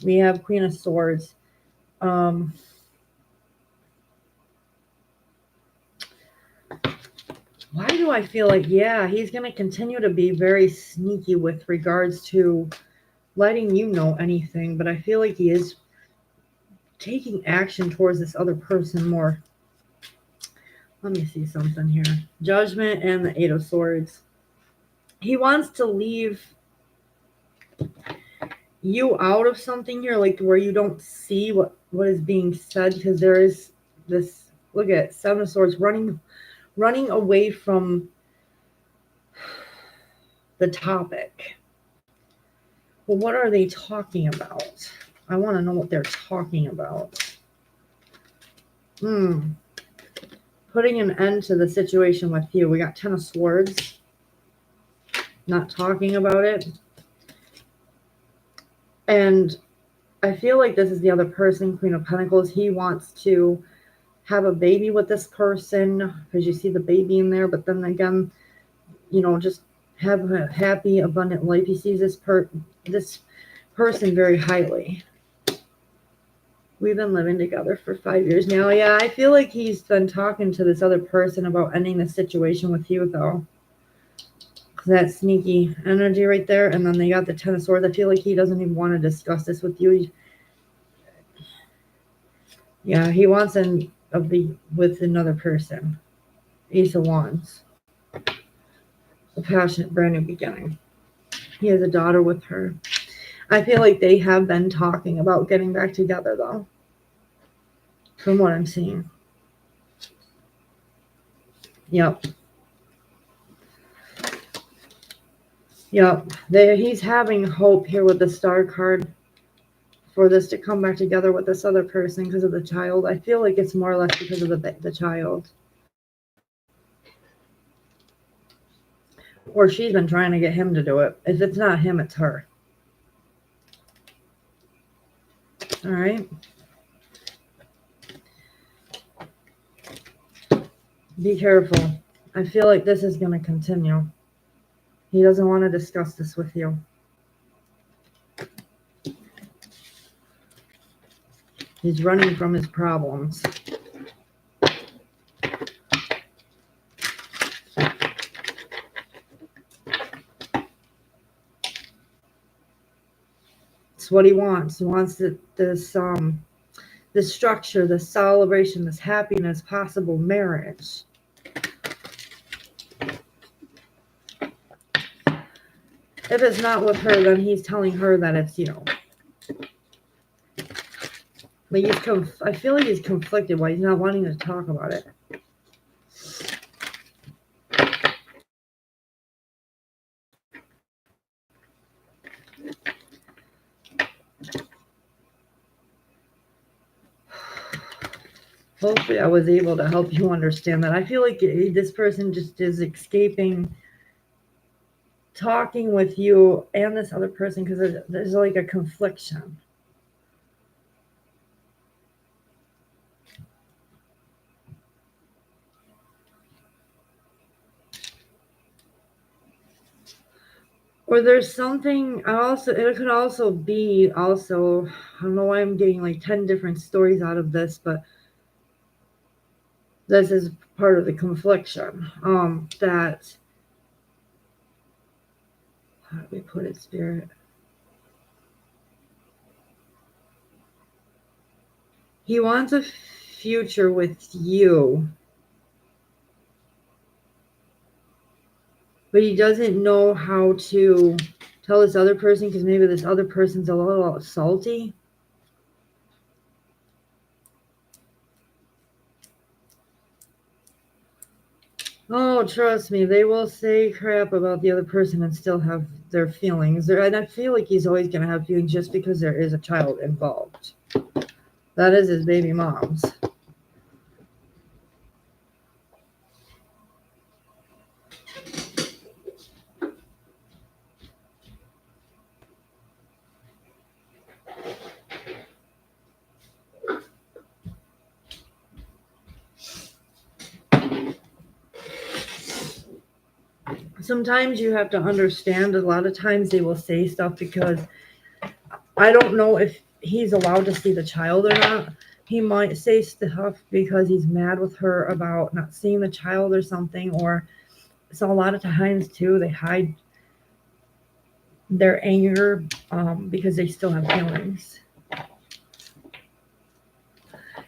We have Queen of Swords. Why do I feel like, yeah, he's going to continue to be very sneaky with regards to letting you know anything, but I feel like he is taking action towards this other person more. Let me see something here. Judgment and the Eight of Swords. He wants to leave you out of something here, like where you don't see what is being said, because there is this, look at Seven of Swords, running away from the topic. Well, what are they talking about? I want to know what they're talking about. Putting an end to the situation with you. We got Ten of Swords. Not talking about it. And I feel like this is the other person, Queen of Pentacles. He wants to have a baby with this person, because you see the baby in there. But then again, you know, just have a happy, abundant life. He sees this person very highly. We've been living together for 5 years now. Yeah, I feel like he's been talking to this other person about ending the situation with you, though. That sneaky energy right there. And then they got the Ten of Swords. I feel like he doesn't even want to discuss this with you. Yeah, he wants with another person. Ace of Wands. A passionate, brand new beginning. He has a daughter with her. I feel like they have been talking about getting back together, though, from what I'm seeing. Yep. He's having hope here with the Star card for this to come back together with this other person because of the child. I feel like it's more or less because of the child. Or she's been trying to get him to do it. If it's not him, it's her. All right. Be careful. I feel like this is going to continue. He doesn't want to discuss this with you. He's running from his problems. It's what he wants. He wants this structure, this celebration, this happiness, possible marriage. If it's not with her, then he's telling her that it's, like I feel like he's conflicted why he's not wanting to talk about it. Hopefully I was able to help you understand that. I feel like this person just is escaping talking with you and this other person because there's like a confliction. Or there's something it could also be I don't know why I'm getting like 10 different stories out of this, but this is part of the confliction. That, how do we put it, Spirit? He wants a future with you, but he doesn't know how to tell this other person because maybe this other person's a little salty. Oh, trust me, they will say crap about the other person and still have their feelings. And I feel like he's always going to have feelings just because there is a child involved. That is his baby mom's. Sometimes you have to understand, a lot of times they will say stuff because I don't know if he's allowed to see the child or not. He might say stuff because he's mad with her about not seeing the child or something. Or so a lot of times too, they hide their anger because they still have feelings.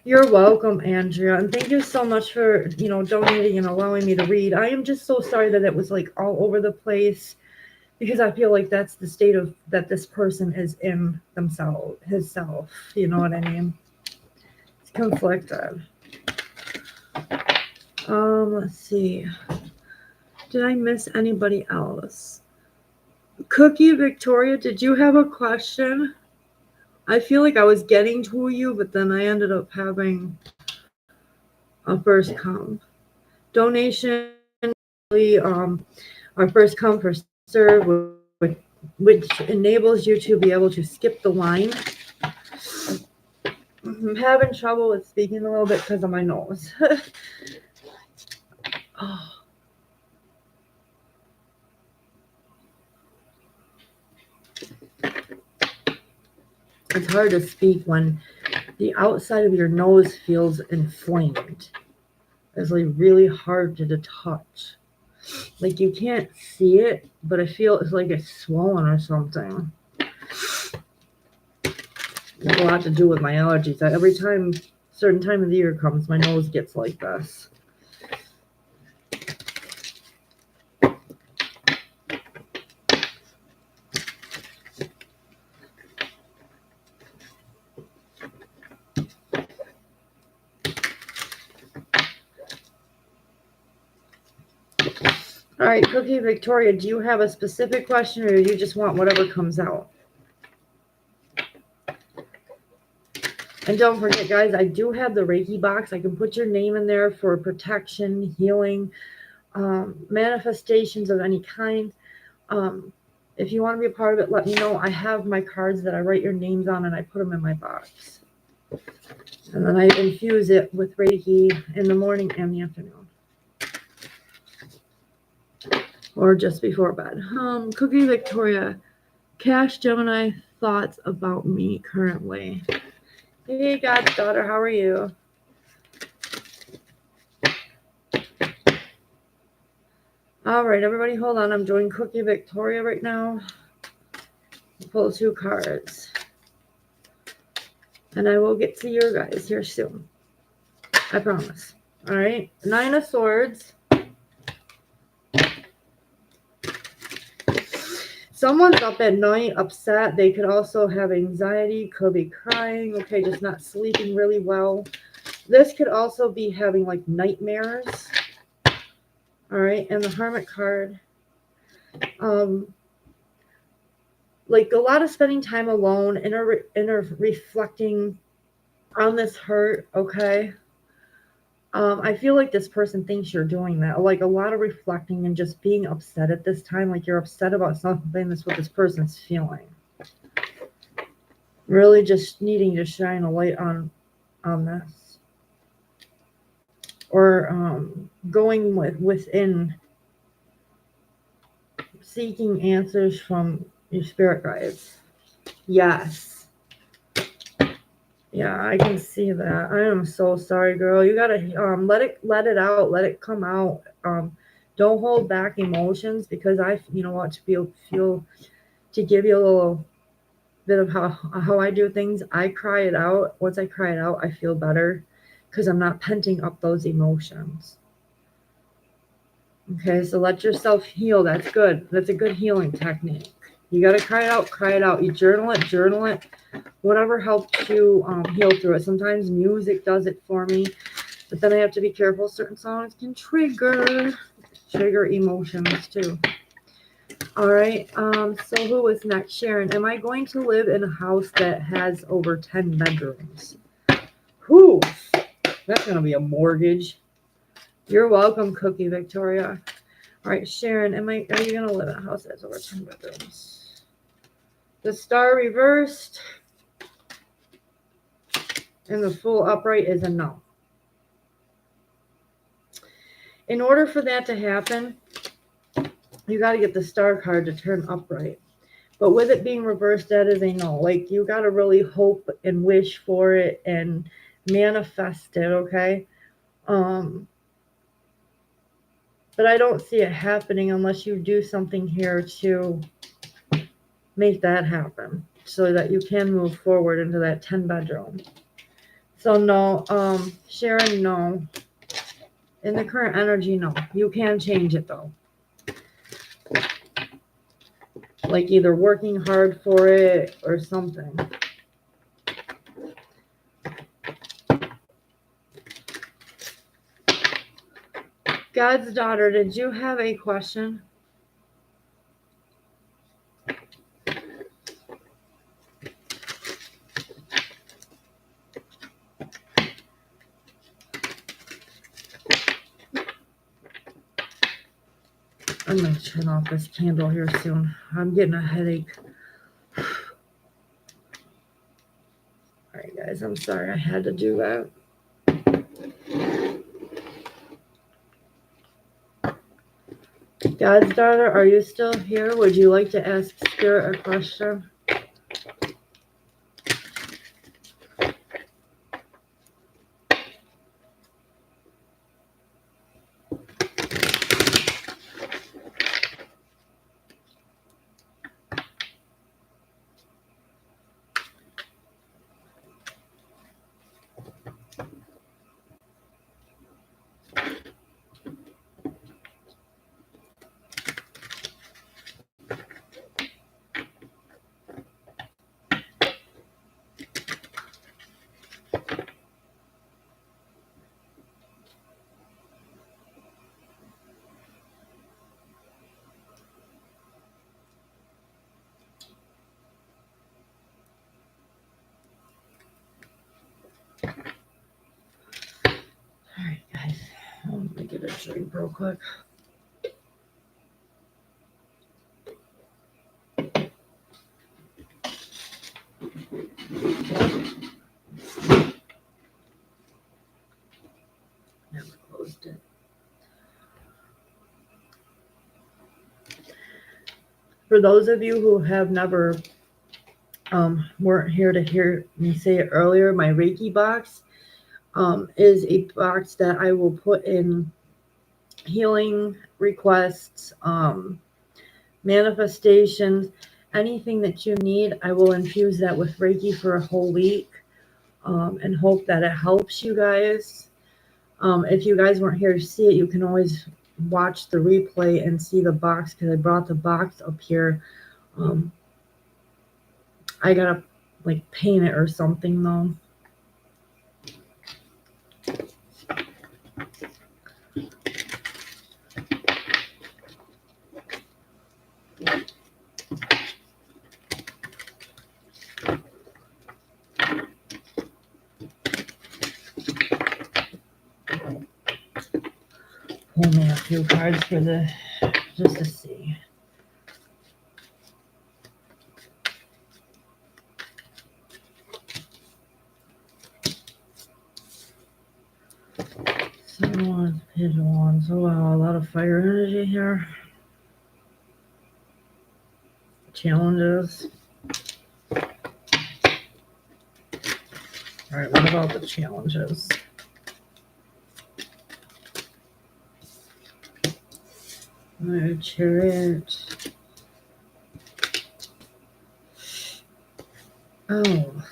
You're welcome, Andrea, and thank you so much for donating and allowing me to read. I am just so sorry that it was like all over the place because I feel like that's the state of that this person is in himself. You know what I mean? It's conflicted. Let's see. Did I miss anybody else? Cookie Victoria, did you have a question? I feel like I was getting to you, but then I ended up having a first come. Donation, our first come, first serve, which enables you to be able to skip the line. I'm having trouble with speaking a little bit because of my nose. Oh. It's hard to speak when the outside of your nose feels inflamed. It's like really hard to touch. Like you can't see it, but I feel it's like it's swollen or something. It's a lot to do with my allergies. Every time certain time of the year comes, my nose gets like this. All right, Cookie Victoria, do you have a specific question or do you just want whatever comes out? And don't forget, guys, I do have the Reiki box. I can put your name in there for protection, healing, manifestations of any kind. If you want to be a part of it, let me know. I have my cards that I write your names on and I put them in my box. And then I infuse it with Reiki in the morning and the afternoon. or just before bed. Cookie Victoria, Cash Gemini, thoughts about me currently. Hey, God's daughter, how are you? All right, everybody, hold on. I'm doing Cookie Victoria right now. Pull 2 cards. And I will get to your guys here soon. I promise. All right, 9 of Swords. Someone's up at night, upset. They could also have anxiety, could be crying, okay, just not sleeping really well. This could also be having like nightmares. All right, and the Hermit card. Like a lot of spending time alone, inner reflecting on this hurt, okay? I feel like this person thinks you're doing that. Like a lot of reflecting and just being upset at this time. Like you're upset about something. That's what this person's feeling. Really just needing to shine a light on this. Or going within, seeking answers from your spirit guides. Yes. Yeah, I can see that. I am so sorry, girl. You gotta let it out, let it come out. Don't hold back emotions, because you know what, to give you a little bit of how I do things. I cry it out. Once I cry it out, I feel better, because I'm not penting up those emotions. Okay, so let yourself heal. That's good. That's a good healing technique. You got to cry it out. You journal it. Whatever helps you heal through it. Sometimes music does it for me, but then I have to be careful. Certain songs can trigger emotions too. All right, so who is next? Sharon, am I going to live in a house that has over 10 bedrooms? Whew, that's going to be a mortgage. You're welcome, Cookie Victoria. All right, Sharon, are you going to live in a house that has over 10 bedrooms? The star reversed and the full upright is a no. In order for that to happen, you got to get the star card to turn upright. But with it being reversed, that is a no. Like, you got to really hope and wish for it and manifest it, okay? But I don't see it happening unless you do something here to make that happen so that you can move forward into that 10 bedroom. So no, Sharon, no. In the current energy, no. You can change it though. Like either working hard for it or something. God's daughter, did you have a question? I'm going to turn off this candle here soon. I'm getting a headache. All right, guys, I'm sorry I had to do that. God's daughter, are you still here? Would you like to ask Spirit a question? Alright, guys. Let me get a drink real quick. Never closed it. For those of you who have never weren't here to hear me say it earlier, my Reiki box is a box that I will put in healing requests, manifestations, anything that you need. I will infuse that with Reiki for a whole week, and hope that it helps you guys. If you guys weren't here to see it, you can always watch the replay and see the box, because I brought the box up here. I gotta like paint it or something though. Pull me a few cards for the, just to see. Someone's page wands. Oh wow, a lot of fire energy here. Challenges. Alright, what about the challenges? Alright, Chariot. Oh.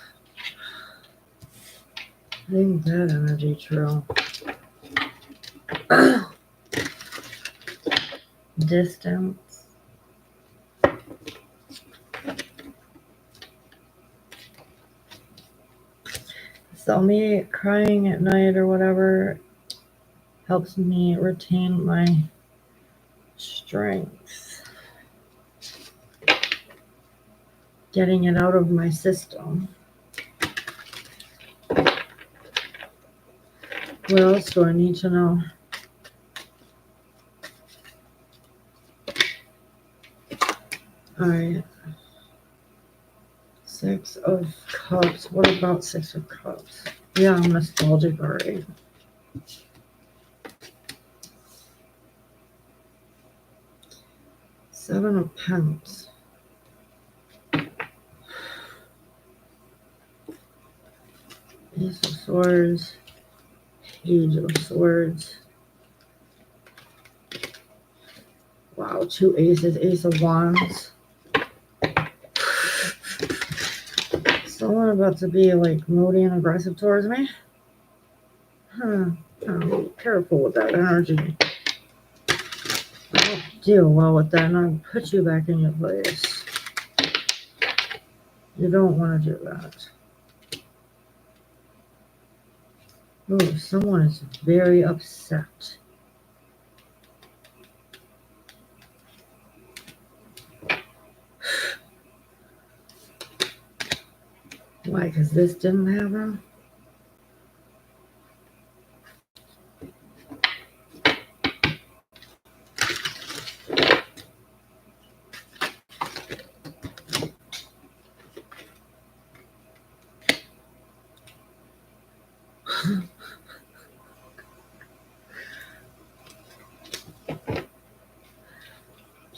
I think that energy true. Distance. So me crying at night or whatever helps me retain my strength. Getting it out of my system. What else do I need to know? Alright. 6 of Cups. What about 6 of Cups? Yeah, I'm nostalgic already. Seven of Pentacles. Ace of Swords. Page of Swords. Wow, 2 aces. Ace of Wands. Someone about to be like moody and aggressive towards me. Be careful with that energy. I don't deal well with that, and I'll put you back in your place. You don't want to do that. Oh, someone is very upset. Why? Because this didn't happen?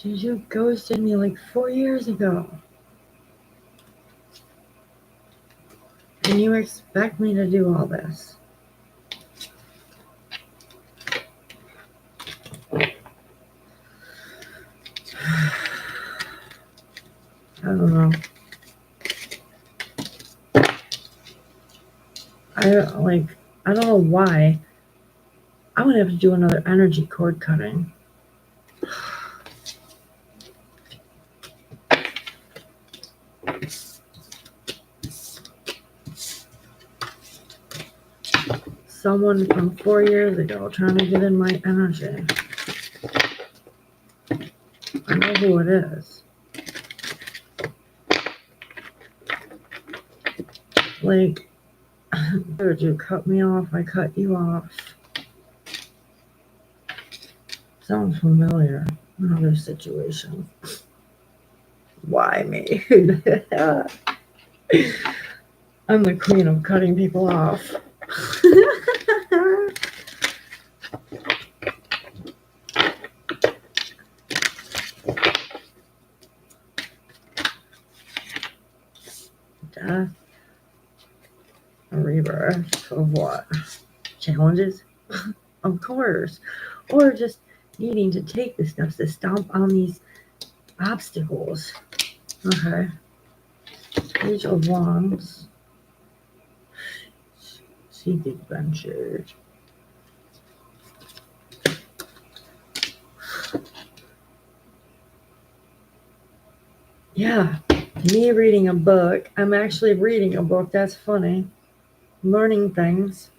Dude, you ghosted me like 4 years ago. And you expect me to do all this? I don't know. I don't know why. I'm gonna have to do another energy cord cutting. Someone from 4 years ago trying to get in my energy. I know who it is. Like, did you cut me off? I cut you off. Sounds familiar. Another situation. Why me? I'm the queen of cutting people off. of what? Challenges? Of course. Or just needing to take the steps to stomp on these obstacles. Okay. Page of Wands. Seek adventure. Yeah. Me reading a book. I'm actually reading a book. That's funny. Learning things.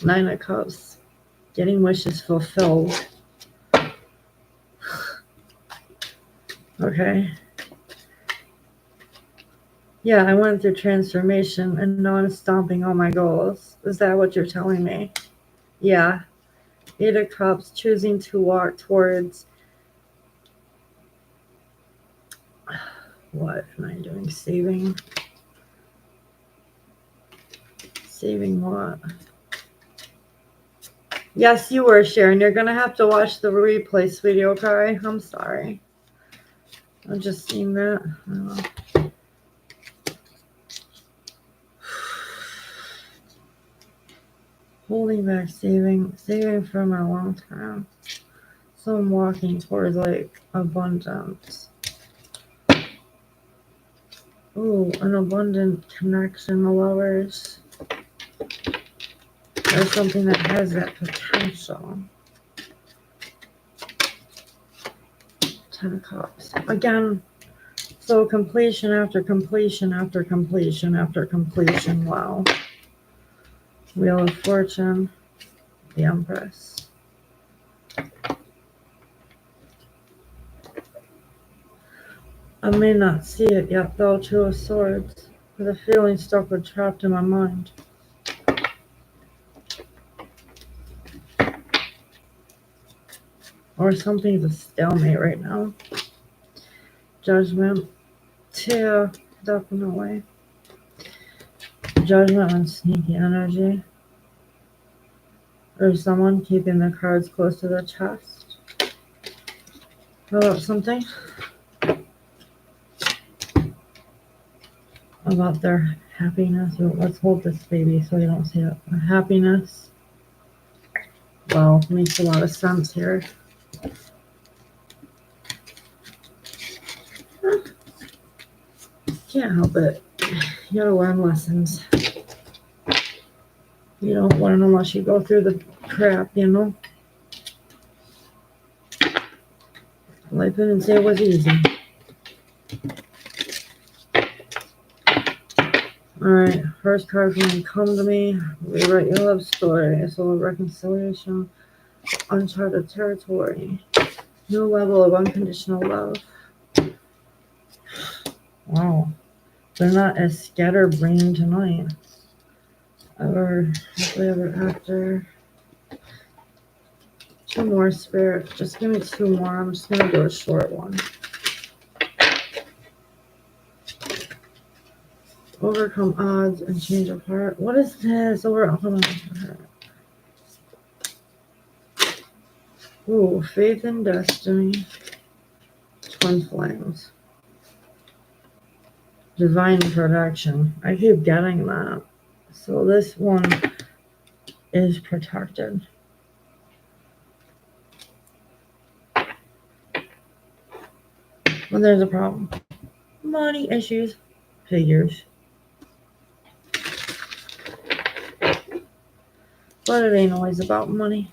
Nine of Cups. Getting wishes fulfilled. Okay. Yeah, I went through transformation and now I'm stomping all my goals. Is that what you're telling me? Yeah. Eight of Cups, choosing to walk towards. What am I doing? Saving? Saving what? Yes, you were, Sharon. You're going to have to watch the replay, sweetie, okay? I'm sorry. I've just seen that. Holding back, saving from a long time. So I'm walking towards, like, abundance. Ooh, an abundant connection, lovers. There's something that has that potential. Ten of Cups. Again, so completion after completion after completion after completion. Wow. Wheel of Fortune. The Empress. I may not see it yet, though. Two of Swords. The feeling stuck or trapped in my mind. Or something's a stalemate right now. Judgment. Yeah, definitely. Judgment on sneaky energy. Or someone keeping the cards close to their chest. How about something about their happiness? Let's hold this baby so you don't see it. Happiness. Wow, makes a lot of sense here. Can't help it. You gotta learn lessons. You don't learn unless you go through the crap, you know? Life didn't say it was easy. Alright, first card's gonna come to me. Rewrite your love story. So reconciliation, uncharted territory, new level of unconditional love. Wow. They're not as scatterbrained tonight. Ever, happily ever after. Two more, Spirit. Just give me two more. I'm just gonna do a short one. Overcome odds and change of heart. What is this? Overcome heart. Ooh, faith and destiny. Twin flames. Divine protection. I keep getting that. So this one is protected. But there's a problem. Money issues. Figures. But it ain't always about money.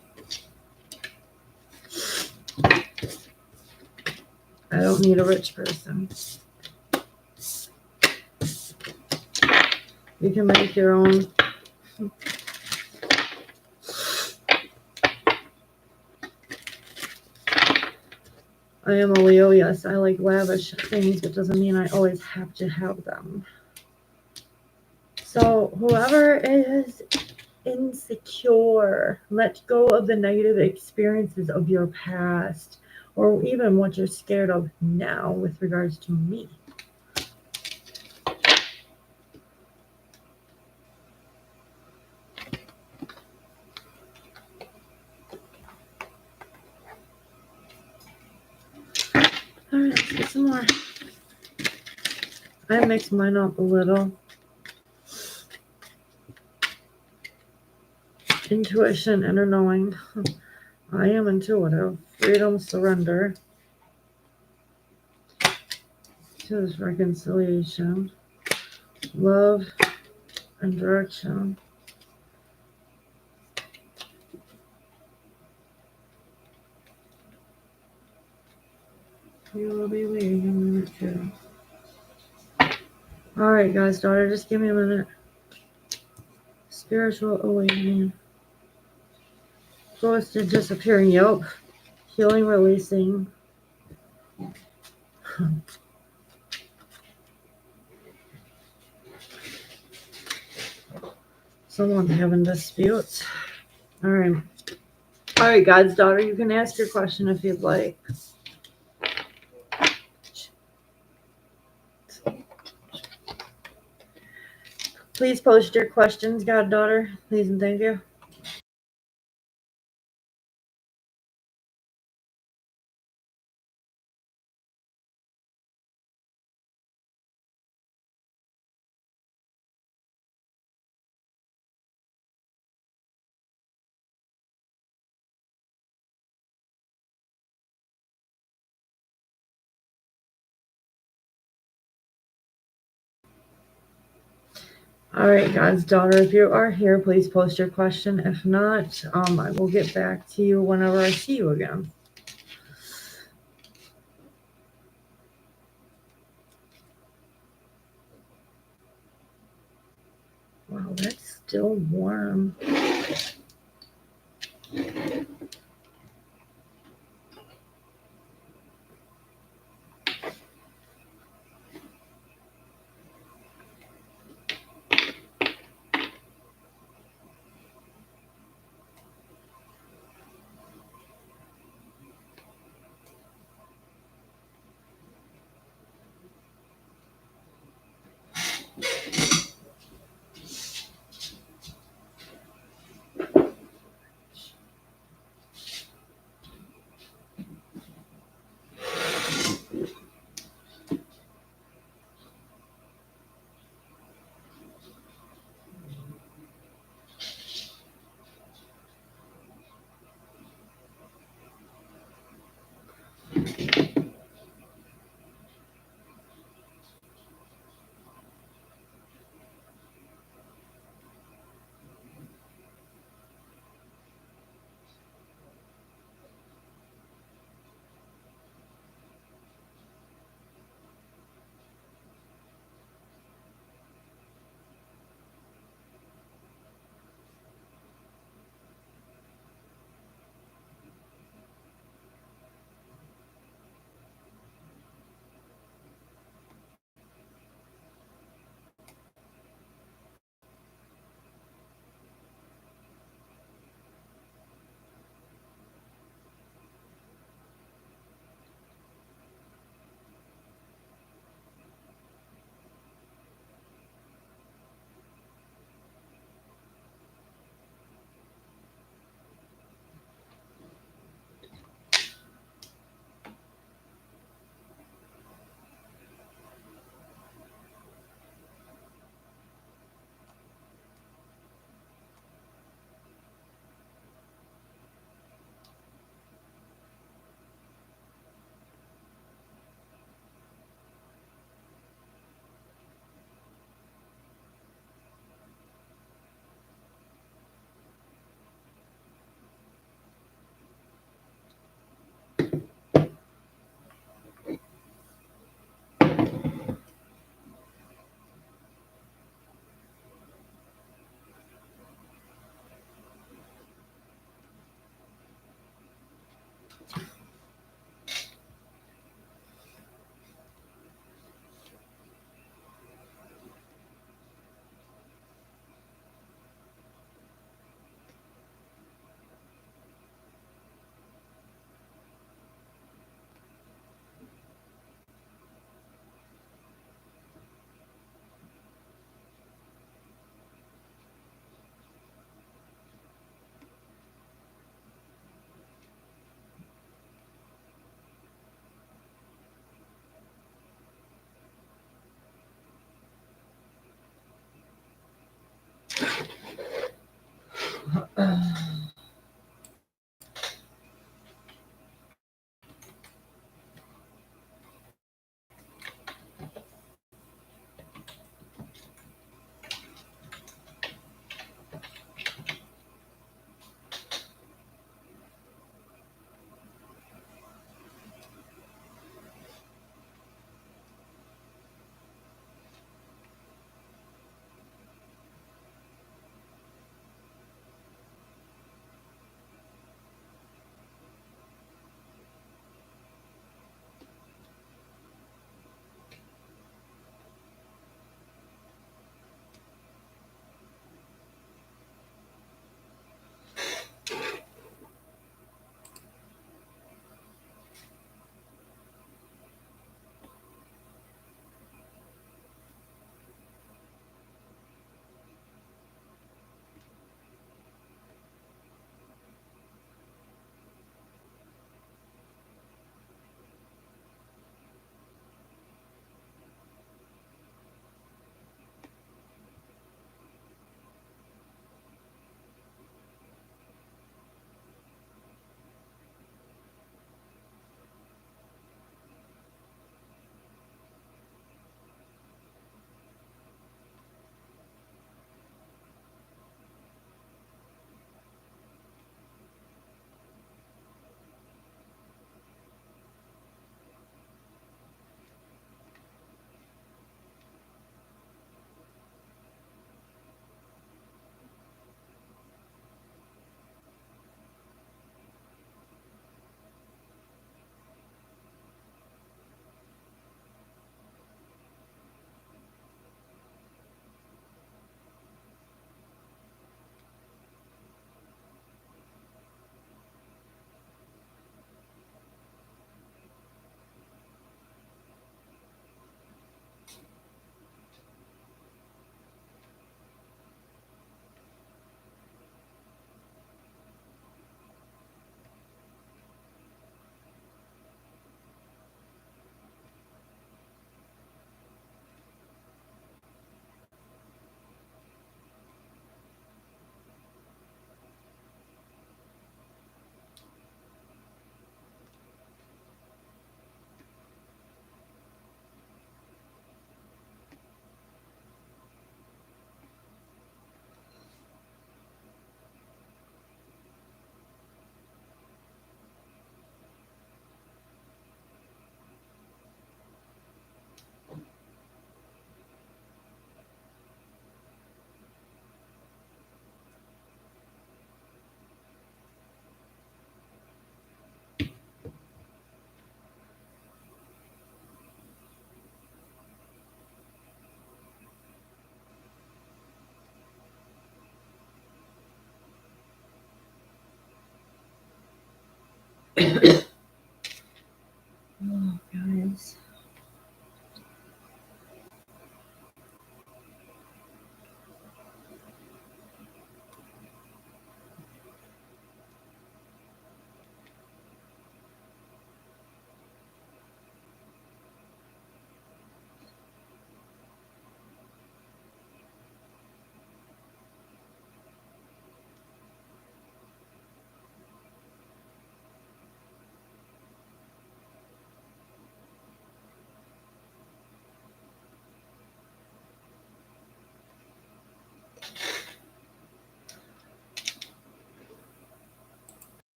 I don't need a rich person. You can make your own. I am a Leo, yes. I like lavish things, but doesn't mean I always have to have them. So whoever is insecure, let go of the negative experiences of your past, or even what you're scared of now with regards to me. All right, let's get some more. I mix mine up a little. Intuition, inner knowing. I am intuitive. Freedom, surrender. Choose reconciliation. Love and direction. You will be waiting a minute too. Alright, guys, daughter, just give me a minute. Spiritual awakening. Ghosted, disappearing. Yep. Healing, releasing. Someone's having disputes. Alright. Alright, God's daughter, you can ask your question if you'd like. Please post your questions, goddaughter. Please and thank you. Alright, God's daughter, if you are here, please post your question. If not, I will get back to you whenever I see you again. Wow, that's still warm. Oh, guys.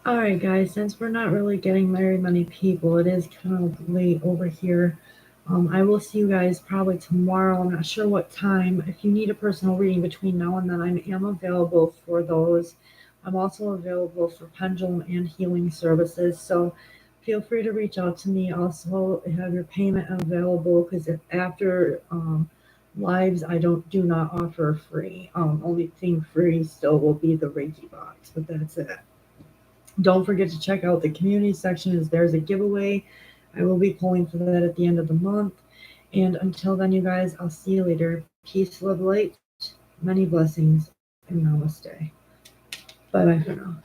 All right, guys, since we're not really getting very many people, it is kind of late over here. I will see you guys probably tomorrow. I'm not sure what time. If you need a personal reading between now and then, I am available for those. I'm also available for pendulum and healing services. So feel free to reach out to me. Also, have your payment available because if after lives, I do not offer free. Only thing free still will be the Reiki box, but that's it. Don't forget to check out the community section as there's a giveaway. I will be pulling for that at the end of the month. And until then, you guys, I'll see you later. Peace, love, light, many blessings, and namaste. Bye bye for now.